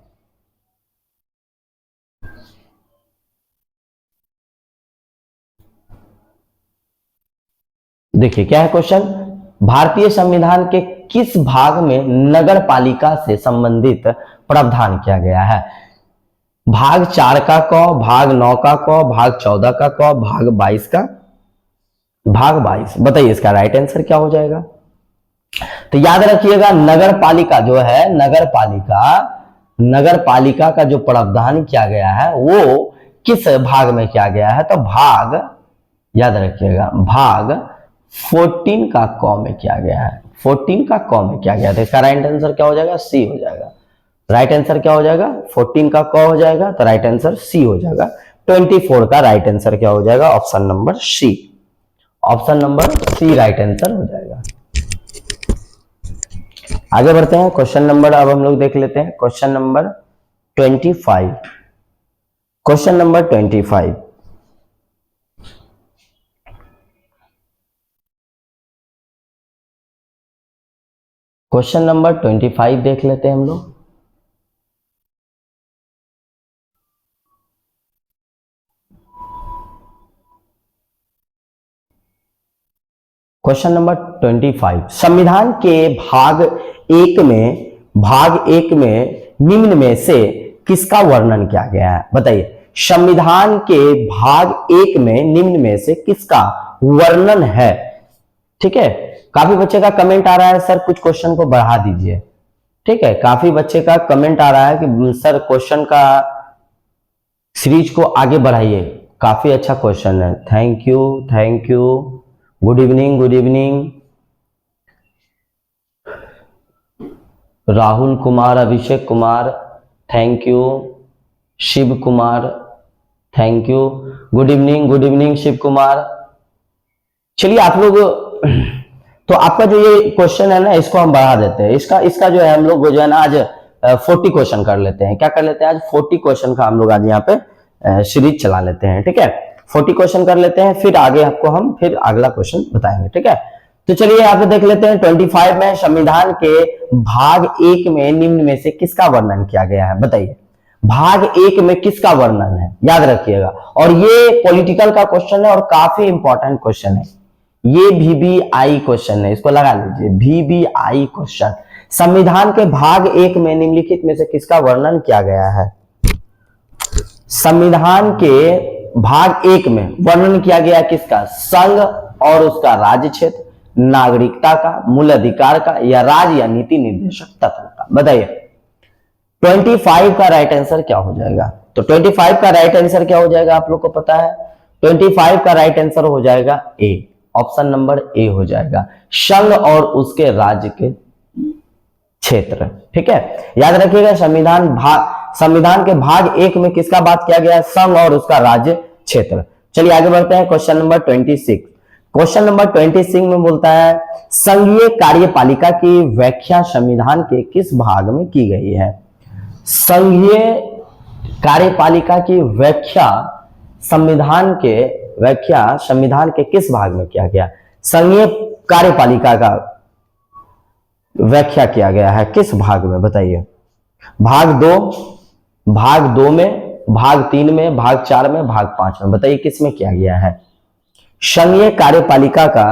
देखिए क्या है क्वेश्चन, भारतीय संविधान के किस भाग में नगर पालिका से संबंधित प्रावधान किया गया है? भाग 4 का क, भाग 9 का क, भाग 14 का क, भाग 22 का, भाग 22। बताइए इसका राइट आंसर क्या हो जाएगा? तो याद रखिएगा नगर पालिका जो है, नगर पालिका का जो प्रावधान किया गया है वो किस भाग में किया गया है? तो भाग, याद रखिएगा भाग 14 का क में किया गया है, 14 का क में किया गया था। इसका राइट आंसर क्या हो जाएगा? सी हो जाएगा। राइट आंसर क्या हो जाएगा? 14 का क हो जाएगा, तो राइट आंसर सी हो जाएगा। 24 का राइट आंसर क्या हो जाएगा? Option number C, option number C right answer हो जाएगा। आगे बढ़ते हैं, क्वेश्चन नंबर अब हम लोग देख लेते हैं, question number 25। Question number 25, question number 25 देख लेते हैं हम लोग। क्वेश्चन नंबर 25, संविधान के भाग एक में निम्न में से किसका वर्णन किया गया है? बताइए, संविधान के भाग एक में निम्न में से किसका वर्णन है? ठीक है, काफी बच्चे का कमेंट आ रहा है सर कुछ क्वेश्चन को बढ़ा दीजिए। ठीक है, काफी बच्चे का कमेंट आ रहा है कि सर क्वेश्चन का सीरीज को आगे बढ़ाइए। काफी अच्छा क्वेश्चन है, thank you. Good evening. Rahul Kumar, Abhishek Kumar, thank you. Shiv Kumar, thank you. Good evening Shiv Kumar. चलिए आप लोग, तो आपका जो ये क्वेश्चन है ना, इसको हम बढ़ा देते हैं। इसका जो है हम लोग जो है ना आज 40 क्वेश्चन कर लेते हैं। क्या कर लेते हैं आज? 40 क्वेश्चन का हम लोग आज यहाँ पे सीरीज चला लेते हैं। ठीक है, 40 क्वेश्चन कर लेते हैं, फिर आगे आपको हम फिर अगला क्वेश्चन बताएंगे। ठीक है, तो चलिए यहाँ पे देख लेते हैं 25 में संविधान के भाग एक में निम्न में से किसका वर्णन किया गया है? बताइए, भाग एक में किसका वर्णन है? याद रखिएगा, और ये पॉलिटिकल का क्वेश्चन है और काफी इंपॉर्टेंट क्वेश्चन है। ये VBI क्वेश्चन है, इसको लगा लीजिए, VBI क्वेश्चन। संविधान के भाग एक में निम्नलिखित में से किसका वर्णन किया गया है? संविधान के भाग एक में वर्णन किया गया किसका? संघ और उसका राज्य क्षेत्र, नागरिकता का, मूल अधिकार का, या राज्य या नीति निर्देशक तत्व का। बताइए 25 का राइट आंसर क्या हो जाएगा? तो 25 का राइट आंसर क्या हो जाएगा आप लोग को पता है? 25 का राइट आंसर हो जाएगा ए, ऑप्शन नंबर ए हो जाएगा, संघ और उसके राज्य के क्षेत्र। ठीक है, याद रखिएगा संविधान के भाग एक में किसका बात किया गया? संघ और उसका राज्य क्षेत्र। चलिए आगे बढ़ते हैं, क्वेश्चन नंबर 26। क्वेश्चन नंबर 26 में बोलता है, संघीय कार्यपालिका की व्याख्या संविधान के किस भाग में की गई है? संघीय कार्यपालिका की व्याख्या संविधान के किस भाग में किया गया? संघीय कार्यपालिका का व्याख्या किया गया है किस भाग में? बताइए, भाग 2 में, भाग 3 में, भाग 4 में, भाग 5 में। बताइए किस में किया गया है? संघीय कार्यपालिका का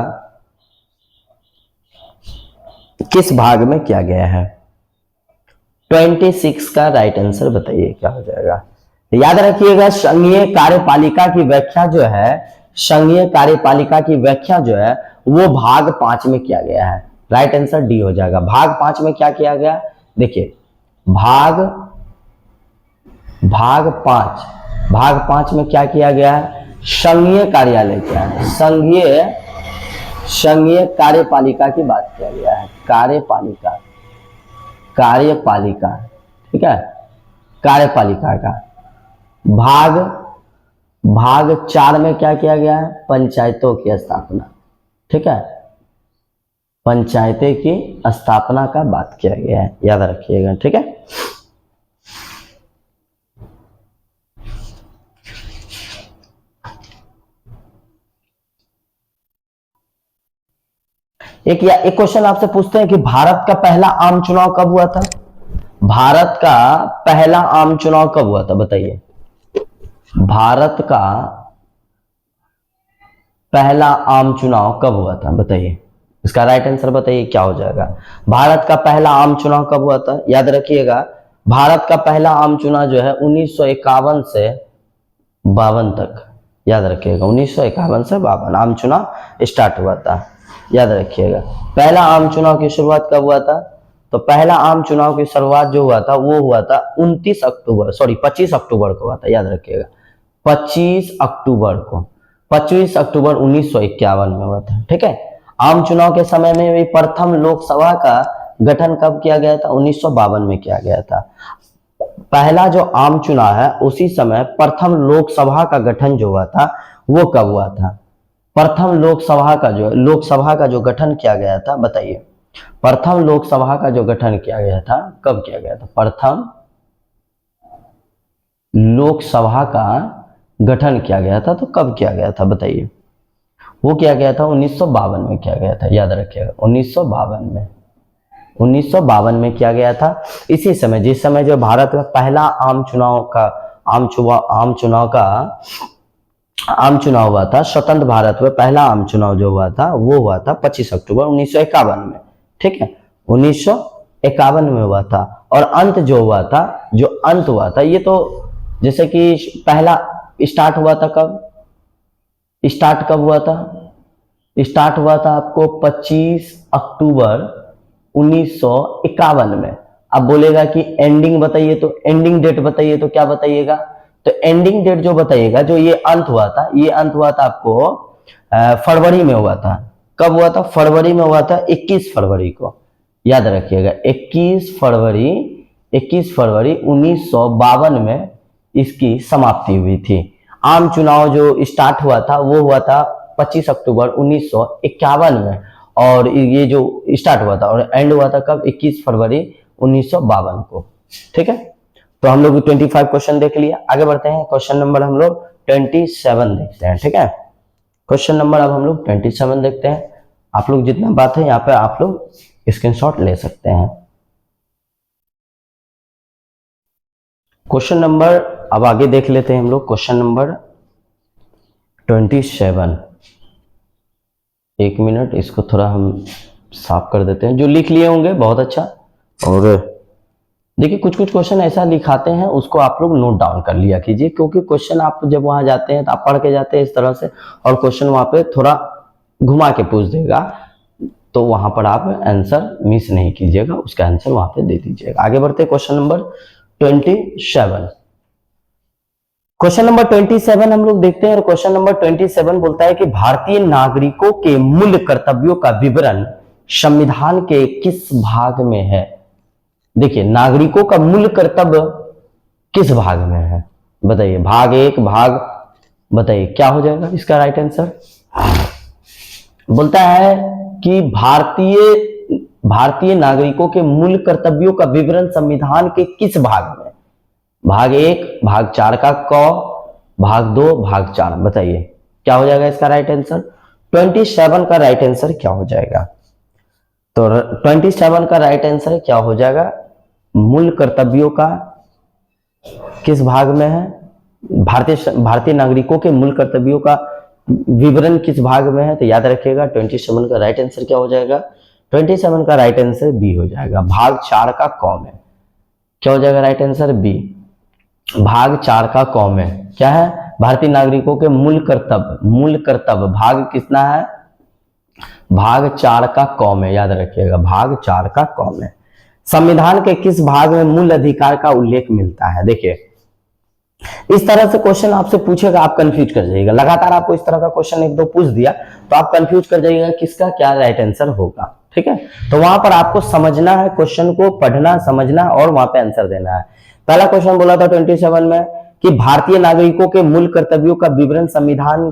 किस भाग में किया गया है? 26 का राइट आंसर बताइए क्या हो जाएगा? याद रखिएगा, संघीय कार्यपालिका की व्याख्या जो है वो भाग 5 में किया गया है। राइट आंसर डी हो जाएगा। भाग 5 में क्या किया गया? देखिए, भाग 5 में क्या किया गया है? संघीय कार्यालय क्या है? संघीय कार्यपालिका की बात किया गया है। कार्यपालिका, ठीक है, कार्यपालिका का। भाग 4 में क्या किया गया है? पंचायतों की स्थापना। ठीक है, पंचायतें की स्थापना का बात किया गया है, याद रखिएगा। ठीक है, एक क्वेश्चन आपसे पूछते हैं कि भारत का पहला आम चुनाव कब हुआ था? भारत का पहला आम चुनाव कब हुआ था? बताइए, भारत का पहला आम चुनाव कब हुआ था? बताइए, इसका राइट आंसर बताइए क्या हो जाएगा? भारत का पहला आम चुनाव कब हुआ था? याद रखिएगा, भारत का पहला आम चुनाव जो है 1951 से 52 तक। याद रखिएगा, 1951 से 52 आम चुनाव स्टार्ट हुआ था। याद रखिएगा, पहला आम चुनाव की शुरुआत कब हुआ था? तो पहला आम चुनाव की शुरुआत जो हुआ था वो हुआ था 25 अक्टूबर को हुआ था। याद रखिएगा, 25 अक्टूबर 1951 में हुआ था। ठीक है, आम चुनाव के समय में भी प्रथम लोकसभा का गठन कब किया गया था? 1952 में किया गया था। पहला जो आम चुनाव है उसी समय प्रथम लोकसभा का गठन जो हुआ था वो कब हुआ था? प्रथम लोकसभा का जो गठन किया गया था, बताइए, प्रथम लोकसभा का जो गठन किया गया था कब किया गया था? प्रथम लोकसभा का गठन किया गया था तो कब किया गया था? बताइए, वो किया गया था 1952 में किया गया था। याद रखिएगा, 1952 में किया गया था। इसी समय, जिस समय जो भारत में पहला आम चुनाव का आम चुनाव हुआ था स्वतंत्र भारत में, पहला आम चुनाव जो हुआ था वो हुआ था 25 अक्टूबर 1951 में, ठीक है, 1951 में हुआ था। और अंत जो हुआ था, जो अंत हुआ था, ये तो जैसे कि पहला स्टार्ट हुआ था कब, स्टार्ट कब हुआ था, स्टार्ट हुआ था आपको 25 अक्टूबर 1951 में। अब बोलेगा कि एंडिंग बताइए, तो एंडिंग डेट बताइए, तो क्या बताइएगा, तो एंडिंग डेट जो बताइएगा, जो ये अंत हुआ था, ये अंत हुआ था आपको फरवरी में हुआ था। कब हुआ था, फरवरी में हुआ था, 21 फरवरी को, याद रखिएगा 21 फरवरी 1952 में इसकी समाप्ति हुई थी। आम चुनाव जो स्टार्ट हुआ था वो हुआ था 25 अक्टूबर 1951 में, और ये जो स्टार्ट हुआ था और एंड हुआ था कब, 21 फरवरी 1952 को, ठीक है। तो हम लोग 25 क्वेश्चन देख लिया, आगे बढ़ते हैं। क्वेश्चन नंबर हम लोग 27 देखते हैं, ठीक है। क्वेश्चन नंबर अब हम लोग 27 देखते हैं। आप लोग जितना बात है यहाँ पे आप लोग स्क्रीनशॉट ले सकते हैं। क्वेश्चन नंबर अब आगे देख लेते हैं हम लोग। क्वेश्चन नंबर 27, एक मिनट, इसको थोड़ा हम साफ कर देते हैं। जो लिख लिए होंगे बहुत अच्छा, और देखिए कुछ कुछ क्वेश्चन ऐसा लिखाते हैं, उसको आप लोग नोट डाउन कर लिया कीजिए, क्योंकि क्वेश्चन आप जब वहां जाते हैं तो आप पढ़ के जाते हैं इस तरह से, और क्वेश्चन वहां पे थोड़ा घुमा के पूछ देगा, तो वहां पर आप आंसर मिस नहीं कीजिएगा, उसका आंसर वहां पे दे दीजिएगा। आगे बढ़ते हैं क्वेश्चन नंबर 27। क्वेश्चन नंबर 27 हम लोग देखते हैं, और क्वेश्चन नंबर 27 बोलता है कि भारतीय नागरिकों के मूल कर्तव्यों का विवरण संविधान के किस भाग में है। देखिए नागरिकों का मूल कर्तव्य किस भाग में है, बताइए, भाग 1, भाग, बताइए क्या हो जाएगा इसका राइट आंसर। बोलता है कि भारतीय नागरिकों के मूल कर्तव्यों का विवरण संविधान के किस भाग में, भाग 1, भाग 4 का क, भाग 2, भाग 4, बताइए क्या हो जाएगा इसका राइट आंसर। 27 का राइट आंसर क्या हो जाएगा, तो 27 का राइट आंसर क्या हो जाएगा, मूल कर्तव्यों का किस भाग में है, भारतीय नागरिकों के मूल कर्तव्यों का विवरण किस भाग में है, तो याद रखिएगा 27 का राइट आंसर क्या हो जाएगा, 27 का राइट आंसर बी हो जाएगा, भाग 4 का क में। क्या हो जाएगा राइट आंसर बी, भाग 4 का क में क्या है, भारतीय नागरिकों के मूल कर्तव्य भाग कितना है, भाग 4 का क में, याद रखिएगा भाग 4 का क में। संविधान के किस भाग में मूल अधिकार का उल्लेख मिलता है। देखिए इस तरह से क्वेश्चन आपसे पूछेगा, आप कंफ्यूज कर जाइएगा, लगातार आपको इस तरह का क्वेश्चन एक दो पूछ दिया तो आप कंफ्यूज कर जाइएगा किसका क्या राइट आंसर होगा, ठीक है। तो वहां पर आपको समझना है, क्वेश्चन को पढ़ना समझना और वहां पे आंसर देना है। पहला क्वेश्चन बोला था 27 में कि भारतीय नागरिकों के मूल कर्तव्यों का विवरण संविधान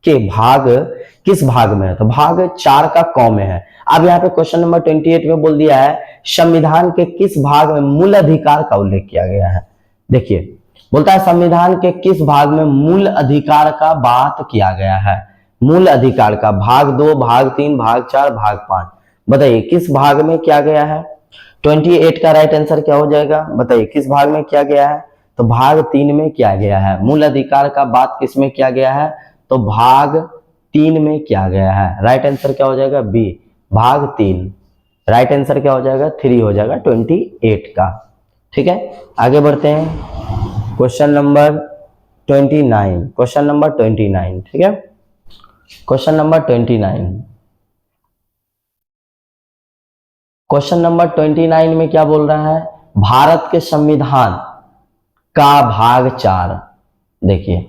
के भाग किस भाग में है, तो भाग 4 का क में है। अब यहाँ पे क्वेश्चन नंबर 28 में बोल दिया है संविधान के किस भाग में मूल अधिकार का उल्लेख किया गया है। देखिए बोलता है संविधान के किस भाग में मूल अधिकार का बात किया गया है, मूल अधिकार का, भाग 2, भाग 3, भाग 4, भाग 5, बताइए किस भाग में किया गया है। 28 का राइट आंसर क्या हो जाएगा, बताइए किस भाग में किया गया है, तो भाग 3 में किया गया है। मूल अधिकार का बात किस में किया गया है, तो भाग 3 में किया गया है। राइट आंसर क्या हो जाएगा बी, भाग 3। राइट आंसर क्या हो जाएगा 3 हो जाएगा 28 का, ठीक है। आगे बढ़ते हैं क्वेश्चन नंबर 29, क्वेश्चन नंबर 29, ठीक है। क्वेश्चन नंबर 29, क्वेश्चन नंबर 29 में क्या बोल रहा है, भारत के संविधान का भाग 4, देखिए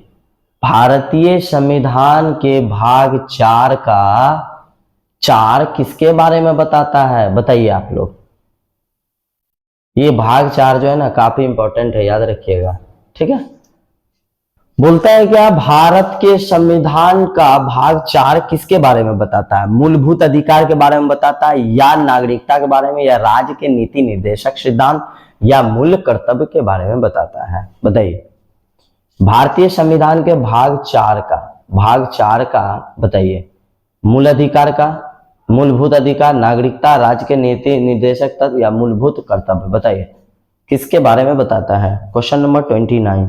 भारतीय संविधान के भाग 4 का 4 किसके बारे में बताता है, बताइए आप लोग। ये भाग 4 जो है ना काफी इंपॉर्टेंट है, याद रखिएगा, ठीक है। बोलता है क्या, भारत के संविधान का भाग 4 किसके बारे में बताता है, मूलभूत अधिकार के बारे में बताता है, या नागरिकता के बारे में, या राज्य के नीति निर्देशक सिद्धांत, या मूल कर्तव्य के बारे में बताता है, बताइए। भारतीय संविधान के भाग 4 का बताइए, मूल अधिकार का, मूलभूत अधिकार, नागरिकता, राज्य के नीति निर्देशक तत्व, या मूलभूत कर्तव्य, बताइए किसके बारे में बताता है। Question number 29।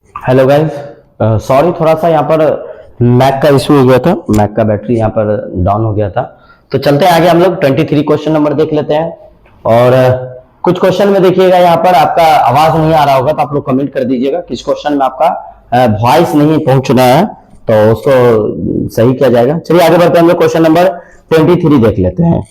Hello guys, sorry थोड़ा सा यहाँ पर मैक का इशू हो गया था, मैक का बैटरी यहाँ पर डाउन हो गया था। तो चलते हैं आगे, हम लोग 23 क्वेश्चन नंबर देख लेते हैं। और कुछ क्वेश्चन में देखिएगा यहाँ पर आपका आवाज नहीं आ रहा होगा तो आप लोग कमेंट कर दीजिएगा किस क्वेश्चन में आपका वॉइस नहीं पहुंच रहा है, तो उसको सही किया जाएगा। चलिए आगे बढ़ते हैं, हम लोग क्वेश्चन नंबर 23 देख लेते हैं।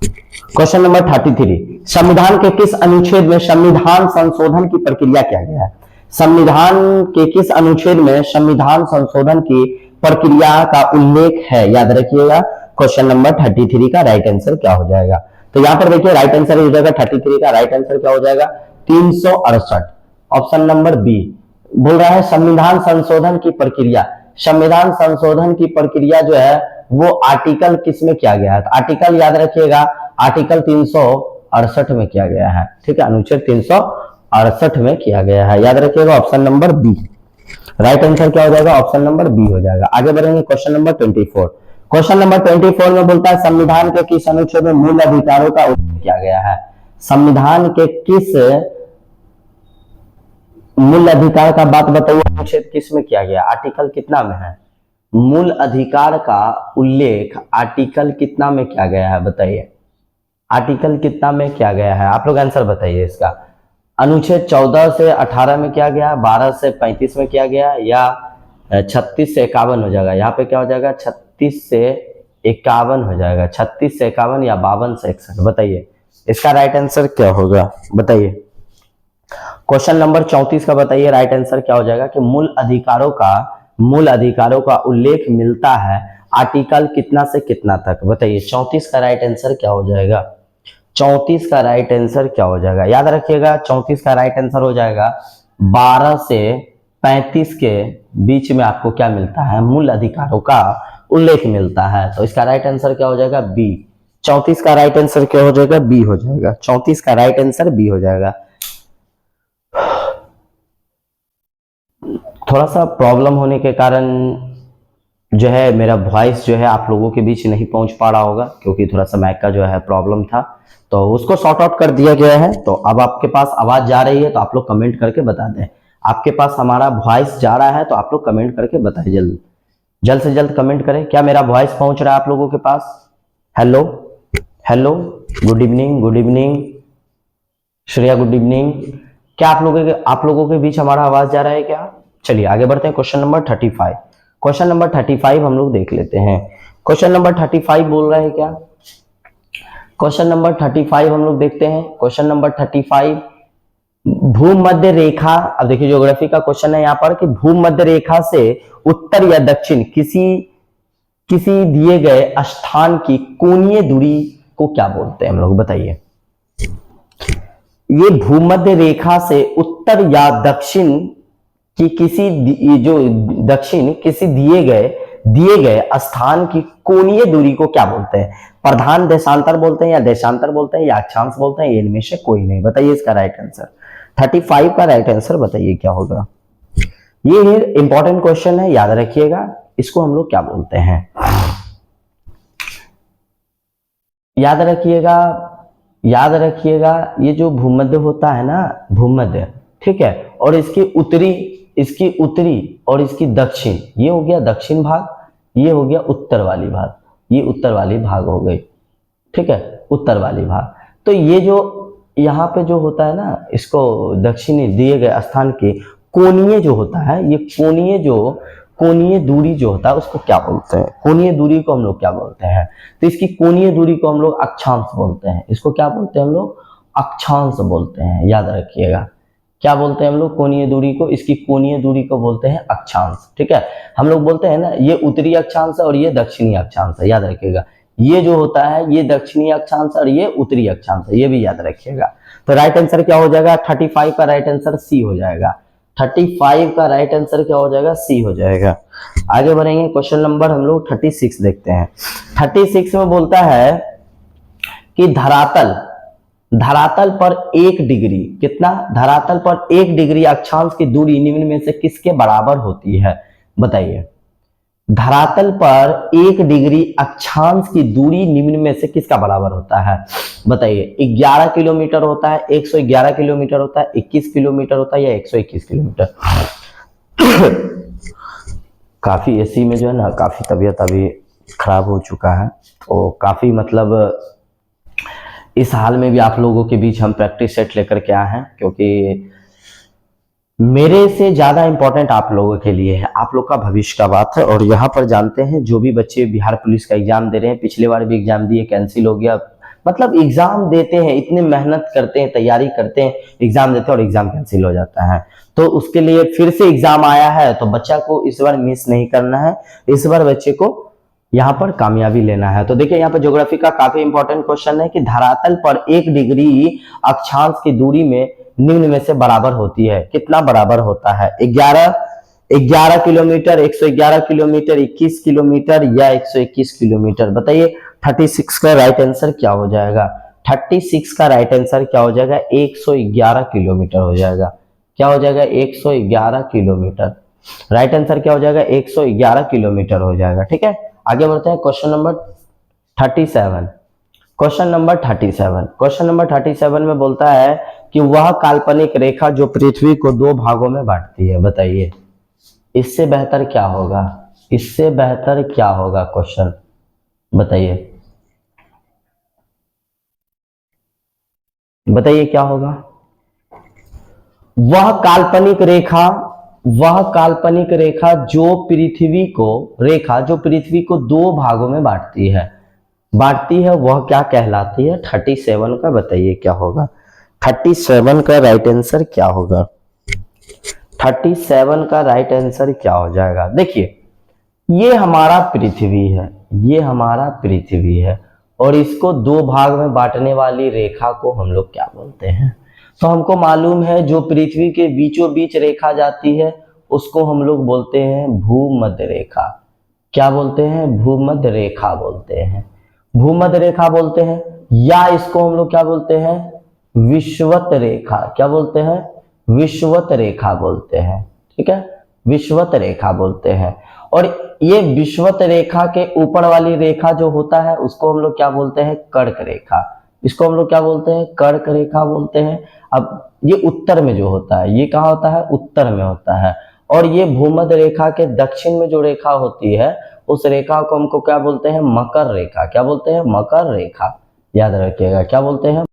क्वेश्चन नंबर 33, संविधान के किस अनुच्छेद में संविधान संशोधन की प्रक्रिया किया गया है? संविधान के किस अनुच्छेद में संविधान संशोधन की प्रक्रिया का उल्लेख है? याद रखिएगा, क्वेश्चन नंबर 33 का राइट आंसर क्या हो जाएगा? तो यहां पर देखिए राइट आंसर हो जाएगा 33 का राइट आंसर क्या हो जाएगा? 368, ऑप्शन नंबर बी। बोल रहा है संविधान संशोधन की प्रक्रिया। संविधान संशोधन की प्रक्रिया जो है वो आर्टिकल किस में किया गया है? तो आर्टिकल याद रखिएगा, आर्टिकल 368 में किया गया है। ठीक है, अनुच्छेद 368 में किया गया है, याद रखिएगा option number B. Right answer क्या हो जाएगा? ऑप्शन नंबर बी हो जाएगा। आगे बढ़ेंगे क्वेश्चन नंबर 24। क्वेश्चन नंबर 24 में बोलता है संविधान के किस अनुच्छेद में मूल अधिकारों का उल्लेख किया गया है? संविधान के किस मूल अधिकार का बात बताइए, अनुच्छेद किस में किया गया? आर्टिकल कितना में है? मूल अधिकार का उल्लेख आर्टिकल कितना में किया गया है बताइए? आर्टिकल कितना में किया गया है? आप लोग आंसर बताइए इसका। अनुच्छेद 14 से 18 में किया गया, 12 से 35 में किया गया, या 36 से 51 हो जाएगा? यहाँ पे क्या हो जाएगा? 36 से 51 हो जाएगा, 36 से 51 या 52 से 61, बताइए इसका राइट आंसर क्या होगा? बताइए क्वेश्चन नंबर 34 का बताइए राइट आंसर क्या हो जाएगा कि मूल अधिकारों का उल्लेख मिलता है आर्टिकल कितना से कितना तक? बताइए 34 का राइट आंसर क्या हो जाएगा? 34 का राइट आंसर क्या हो जाएगा? याद रखिएगा 34 का राइट आंसर हो जाएगा 12 से 35 के बीच में आपको क्या मिलता है? मूल अधिकारों का उल्लेख मिलता है। तो इसका राइट आंसर क्या हो जाएगा? बी। 34 का राइट आंसर क्या हो जाएगा? बी हो जाएगा। 34 का राइट आंसर बी हो जाएगा। थोड़ा सा प्रॉब्लम होने के कारण जो है मेरा वॉइस जो है आप लोगों के बीच नहीं पहुंच पा रहा होगा, क्योंकि थोड़ा सा माइक का जो है प्रॉब्लम था, तो उसको सॉर्ट आउट कर दिया गया है। तो अब आपके पास आवाज जा रही है तो आप लोग कमेंट करके बता दें। आपके पास हमारा वॉइस जा रहा है तो आप लोग कमेंट करके बताएं, जल्द से जल्द कमेंट करें। क्या मेरा वॉइस पहुंच रहा है आप लोगों के पास? Hello hello, good evening Shreya, good evening. क्या आप लोगों के बीच हमारा आवाज जा रहा है क्या? चलिए आगे बढ़ते हैं। क्वेश्चन नंबर 35, क्वेश्चन नंबर 35 हम लोग देख लेते हैं। क्वेश्चन नंबर 35 बोल रहा है क्या? क्वेश्चन नंबर 35 हम लोग देखते हैं। क्वेश्चन नंबर 35, भूमध्य रेखा, अब देखिए ज्योग्राफी का क्वेश्चन है यहाँ पर कि भूमध्य रेखा से उत्तर या दक्षिण किसी दिए गए स्थान की कोणीय दूरी को क्या बोलते हैं हम लोग? बताइए। ये भूमध्य रेखा से उत्तर या दक्षिण कि किसी दिए गए स्थान की कोणीय दूरी को क्या बोलते हैं? प्रधान देशांतर बोलते हैं, या देशांतर बोलते हैं, या अक्षांश बोलते हैं, इनमें से कोई नहीं। बताइए इसका राइट आंसर। 35 का राइट आंसर बताइए क्या होगा? ये इंपॉर्टेंट क्वेश्चन है, याद रखिएगा। इसको हम लोग क्या बोलते हैं? याद रखिएगा ये जो भूमध्य होता है ना, भूमध्य, ठीक है, और इसकी उत्तरी और इसकी दक्षिण, ये हो गया दक्षिण भाग, ये हो गया उत्तर वाली भाग, ये उत्तर वाली भाग हो गई, ठीक है, उत्तर वाली भाग। तो ये जो यहाँ पे जो होता है ना, इसको दक्षिणी दिए गए स्थान के कोणीय जो होता है, ये कोणीय दूरी जो होता है उसको क्या बोलते हैं? कोणीय दूरी को हम लोग क्या बोलते हैं? तो इसकी कोणीय दूरी को हम लोग अक्षांश बोलते हैं। इसको क्या बोलते हैं हम लोग? अक्षांश बोलते हैं, याद रखिएगा। क्या बोलते हैं हम लोग कोणीय दूरी को? इसकी कोणीय दूरी को बोलते हैं अक्षांश, ठीक है। हम लोग बोलते हैं ना ये उत्तरी अक्षांश है और ये दक्षिणी अक्षांश है, याद रखिएगा। ये जो होता है ये दक्षिणी अक्षांश और ये उत्तरी अक्षांश है, ये भी याद रखिएगा। तो राइट आंसर क्या हो जाएगा? 35 का राइट आंसर सी हो जाएगा। 35 का राइट आंसर क्या हो जाएगा? सी हो जाएगा। आगे बढ़ेंगे, क्वेश्चन नंबर हम लोग 36 देखते हैं। 36 में बोलता है कि धरातल पर 1 डिग्री, कितना? धरातल पर 1 डिग्री अक्षांश की दूरी निम्न में से किसके बराबर होती है? बताइए। धरातल पर 1 डिग्री अक्षांश की दूरी निम्न में से किसका बराबर होता है? बताइए। 11 किलोमीटर होता है, 111 किलोमीटर होता है, 21 किलोमीटर होता है, या 121 किलोमीटर? काफी एसी में जो है ना काफी तबीयत अभी खराब हो चुका है, तो काफी मतलब इस हाल में भी आप लोगों के बीच हम प्रैक्टिस सेट लेकर के आए हैं, क्योंकि मेरे से ज्यादा इंपॉर्टेंट आप लोगों के लिए है, आप लोग का भविष्य का बात है। और यहाँ पर जानते हैं जो भी बच्चे बिहार पुलिस का एग्जाम दे रहे हैं, पिछले बार भी एग्जाम दिए, कैंसिल हो गया, मतलब एग्जाम देते हैं, इतने मेहनत करते हैं, तैयारी करते हैं, एग्जाम देते हैं और एग्जाम कैंसिल हो जाता है, तो उसके लिए फिर से एग्जाम आया है, तो बच्चा को इस बार मिस नहीं करना है, इस बार बच्चे को यहाँ पर कामयाबी लेना है। तो देखिए यहाँ पर ज्योग्राफी का काफी इंपॉर्टेंट क्वेश्चन है कि धरातल पर 1 डिग्री अक्षांश की दूरी में निम्न में से बराबर होती है। कितना बराबर होता है? 11 किलोमीटर, 111 किलोमीटर, 21 किलोमीटर या 121 किलोमीटर। बताइए 36 का राइट आंसर क्या हो जाएगा? 36 का राइट आंसर क्या हो जाएगा? 111 किलोमीटर हो जाएगा। क्या हो जाएगा? 111 किलोमीटर। राइट आंसर क्या हो जाएगा? 111 किलोमीटर हो जाएगा। ठीक है, आगे बढ़ते हैं क्वेश्चन नंबर 37। क्वेश्चन नंबर 37 में बोलता है कि वह काल्पनिक रेखा जो पृथ्वी को 2 भागों में बांटती है। बताइए इससे बेहतर क्या होगा? इससे बेहतर क्या होगा क्वेश्चन? बताइए, बताइए क्या होगा? वह काल्पनिक रेखा जो पृथ्वी को 2 भागों में बांटती है, वह क्या कहलाती है? 37 का बताइए क्या होगा? 37 का राइट आंसर क्या होगा? 37 का राइट आंसर क्या हो जाएगा? देखिए ये हमारा पृथ्वी है और इसको 2 भाग में बांटने वाली रेखा को हम लोग क्या बोलते हैं? तो हमको मालूम है जो पृथ्वी के बीचों बीच रेखा जाती है उसको हम लोग बोलते हैं भूमध्य रेखा। क्या बोलते हैं? भूमध्य रेखा बोलते हैं। भूमध्य रेखा बोलते हैं, या इसको हम लोग क्या बोलते हैं? विषुवत रेखा। क्या बोलते हैं? विषुवत रेखा बोलते हैं। ठीक है, विषुवत रेखा बोलते हैं। और ये विषुवत रेखा के ऊपर वाली रेखा जो होता है उसको हम लोग क्या बोलते हैं? कर्क रेखा। इसको हम लोग क्या बोलते हैं? कर्क रेखा बोलते हैं। अब ये उत्तर में जो होता है, ये कहाँ होता है? उत्तर में होता है। और ये भूमध्य रेखा के दक्षिण में जो रेखा होती है उस रेखा को हमको क्या बोलते हैं? मकर रेखा। क्या बोलते हैं? मकर रेखा। याद रखिएगा, क्या बोलते हैं?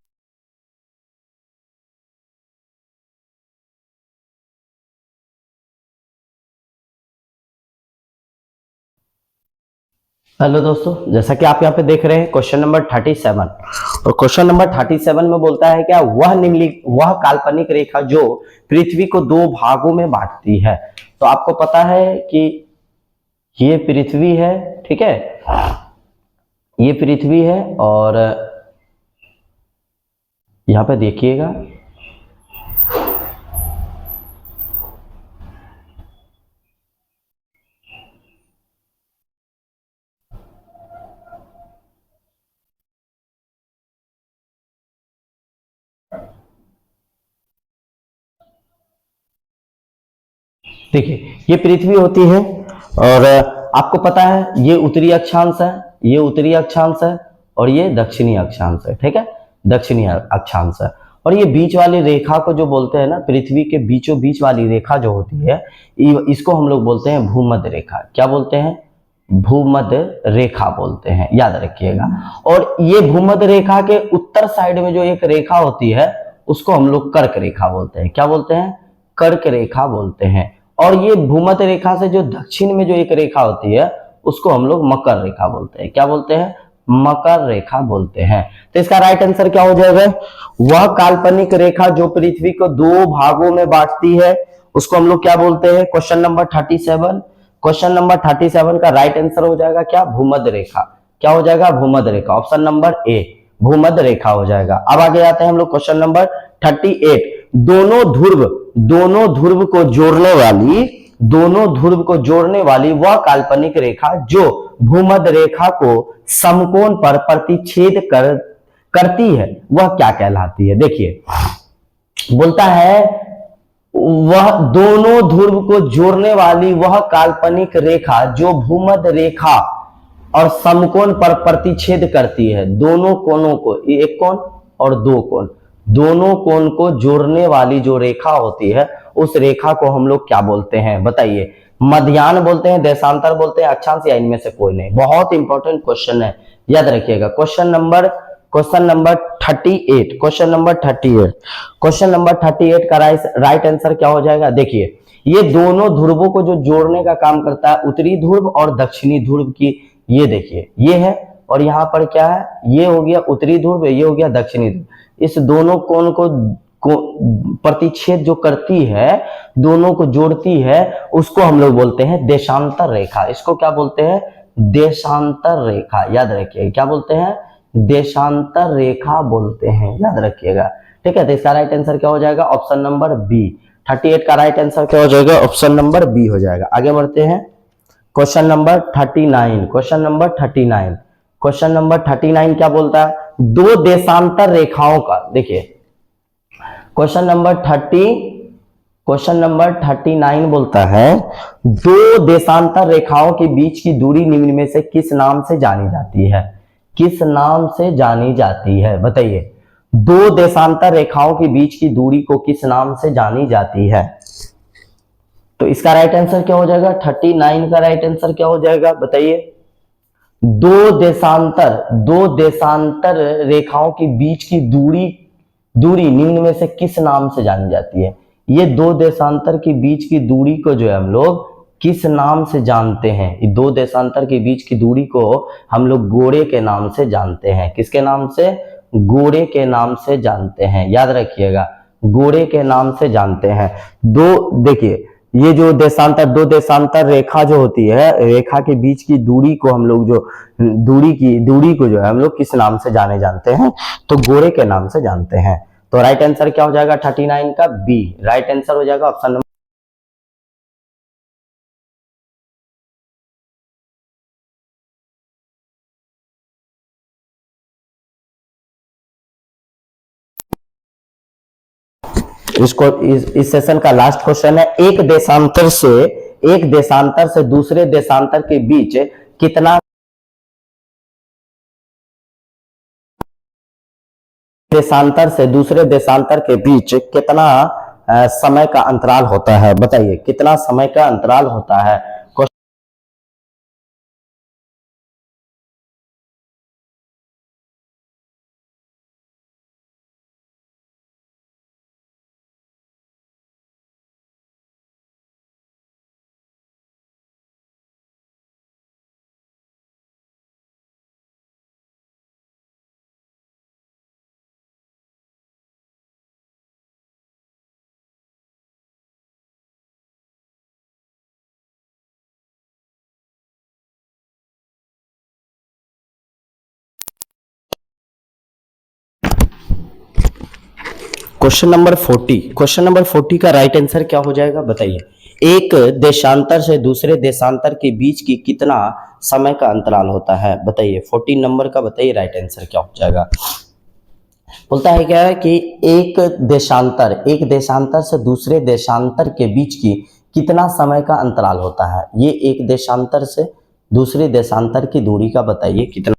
हेलो दोस्तों, जैसा कि आप यहाँ पे देख रहे हैं क्वेश्चन नंबर 37, और क्वेश्चन नंबर 37 में बोलता है क्या? वह काल्पनिक रेखा जो पृथ्वी को 2 भागों में बांटती है। तो आपको पता है कि ये पृथ्वी है, ठीक है, ये पृथ्वी है और यहाँ पे देखिएगा देखिए ये पृथ्वी होती है और आपको पता है ये उत्तरी अक्षांश है, ये उत्तरी अक्षांश है और ये दक्षिणी अक्षांश है। ठीक है, दक्षिणी अक्षांश है। और ये बीच वाली रेखा को जो बोलते हैं ना, पृथ्वी के बीचों बीच वाली रेखा जो होती है इसको हम लोग बोलते हैं भूमध्य रेखा। क्या बोलते हैं? भूमध्य रेखा बोलते हैं, याद रखिएगा। और ये भूमध्य रेखा के उत्तर साइड में जो एक रेखा होती है उसको हम लोग कर्क रेखा बोलते हैं। क्या बोलते हैं? कर्क रेखा बोलते हैं। और ये भूमध्य रेखा से जो दक्षिण में जो एक रेखा होती है उसको हम लोग मकर रेखा बोलते हैं। क्या बोलते हैं? मकर रेखा बोलते हैं। तो इसका राइट आंसर क्या हो जाएगा? वह काल्पनिक रेखा जो पृथ्वी को 2 भागों में बांटती है उसको हम लोग क्या बोलते हैं? Question number 37। क्वेश्चन नंबर 37 का राइट आंसर हो जाएगा क्या? भूमध्य रेखा। क्या हो जाएगा? भूमध्य रेखा। ऑप्शन नंबर ए भूमध्य रेखा हो जाएगा। अब आगे आते हैं हम लोग क्वेश्चन नंबर 38। दोनों ध्रुव को जोड़ने वाली वह काल्पनिक रेखा जो भूमध्य रेखा को समकोण पर प्रतिच्छेद करती है वह क्या कहलाती है? देखिए बोलता है वह दोनों ध्रुव को जोड़ने वाली वह काल्पनिक रेखा जो भूमध्य रेखा और समकोण पर प्रतिच्छेद करती है। दोनों कोणों को, एक कोण और 2 कोण, दोनों कोण को जोड़ने वाली जो रेखा होती है उस रेखा को हम लोग क्या बोलते हैं बताइए? मध्याह्न बोलते हैं, देशांतर बोलते हैं, अक्षांश, या इनमें से कोई नहीं? बहुत इंपॉर्टेंट क्वेश्चन है, याद रखिएगा। Question number 38, question number 38, question number 38 का राइट आंसर क्या हो जाएगा? देखिए, ये दोनों ध्रुवों को जो जोड़ने का काम करता है, उत्तरी ध्रुव और दक्षिणी ध्रुव की, ये देखिए ये है, और यहाँ पर क्या है, ये हो गया उत्तरी ध्रुव, ये हो गया दक्षिणी ध्रुव। इस दोनों कोण को प्रतिच्छेद जो करती है, दोनों को जोड़ती है, उसको हम लोग बोलते हैं देशांतर रेखा। इसको क्या बोलते हैं? देशांतर रेखा। याद रखिए, क्या बोलते हैं? देशांतर रेखा बोलते हैं, याद रखिएगा। ठीक है, तो इसका राइट आंसर क्या हो जाएगा? Option number B. 38 का राइट आंसर क्या हो जाएगा? ऑप्शन नंबर बी हो जाएगा। आगे बढ़ते हैं, question number 39, question number 39, question number 39 क्या बोलता है? दो देशांतर रेखाओं का, देखिए क्वेश्चन नंबर 39 बोलता है, दो देशांतर रेखाओं के बीच की दूरी निम्न में से किस नाम से जानी जाती है? किस नाम से जानी जाती है बताइए? दो देशांतर रेखाओं के बीच की दूरी को किस नाम से जानी जाती है? तो इसका राइट आंसर क्या हो जाएगा? 39 का राइट आंसर क्या हो जाएगा बताइए? दो देशांतर रेखाओं के बीच की दूरी निम्न में से किस नाम से जानी जाती है? ये दो देशांतर के बीच की दूरी को जो है हम लोग किस नाम से जानते हैं? दो देशांतर के बीच की दूरी को हम लोग गोरे के नाम से जानते हैं। किसके नाम से? गोरे के नाम से जानते हैं, याद रखिएगा, गोरे के नाम से जानते हैं। देखिए, ये जो दो देशांतर रेखा जो होती है, रेखा के बीच की दूरी को हम लोग जो दूरी को जो है हम लोग किस नाम से जानते हैं? तो गोरे के नाम से जानते हैं। तो राइट आंसर क्या हो जाएगा? 39 का बी राइट आंसर हो जाएगा, ऑप्शन नंबर। इसको इस सेशन का लास्ट क्वेश्चन है, एक देशांतर से दूसरे देशांतर के बीच कितना समय का अंतराल होता है बताइए? कितना समय का अंतराल होता है? क्वेश्चन नंबर 40 का राइट आंसर क्या हो जाएगा बताइए? एक देशांतर से दूसरे देशांतर के बीच की कितना समय का अंतराल होता है बताइए? 14 नंबर का बताइए राइट आंसर क्या हो जाएगा? बोलता है क्या है कि एक देशांतर से दूसरे देशांतर के बीच की कितना समय का अंतराल होता है? ये एक देशांतर से दूसरे देशांतर की दूरी का बताइए कितना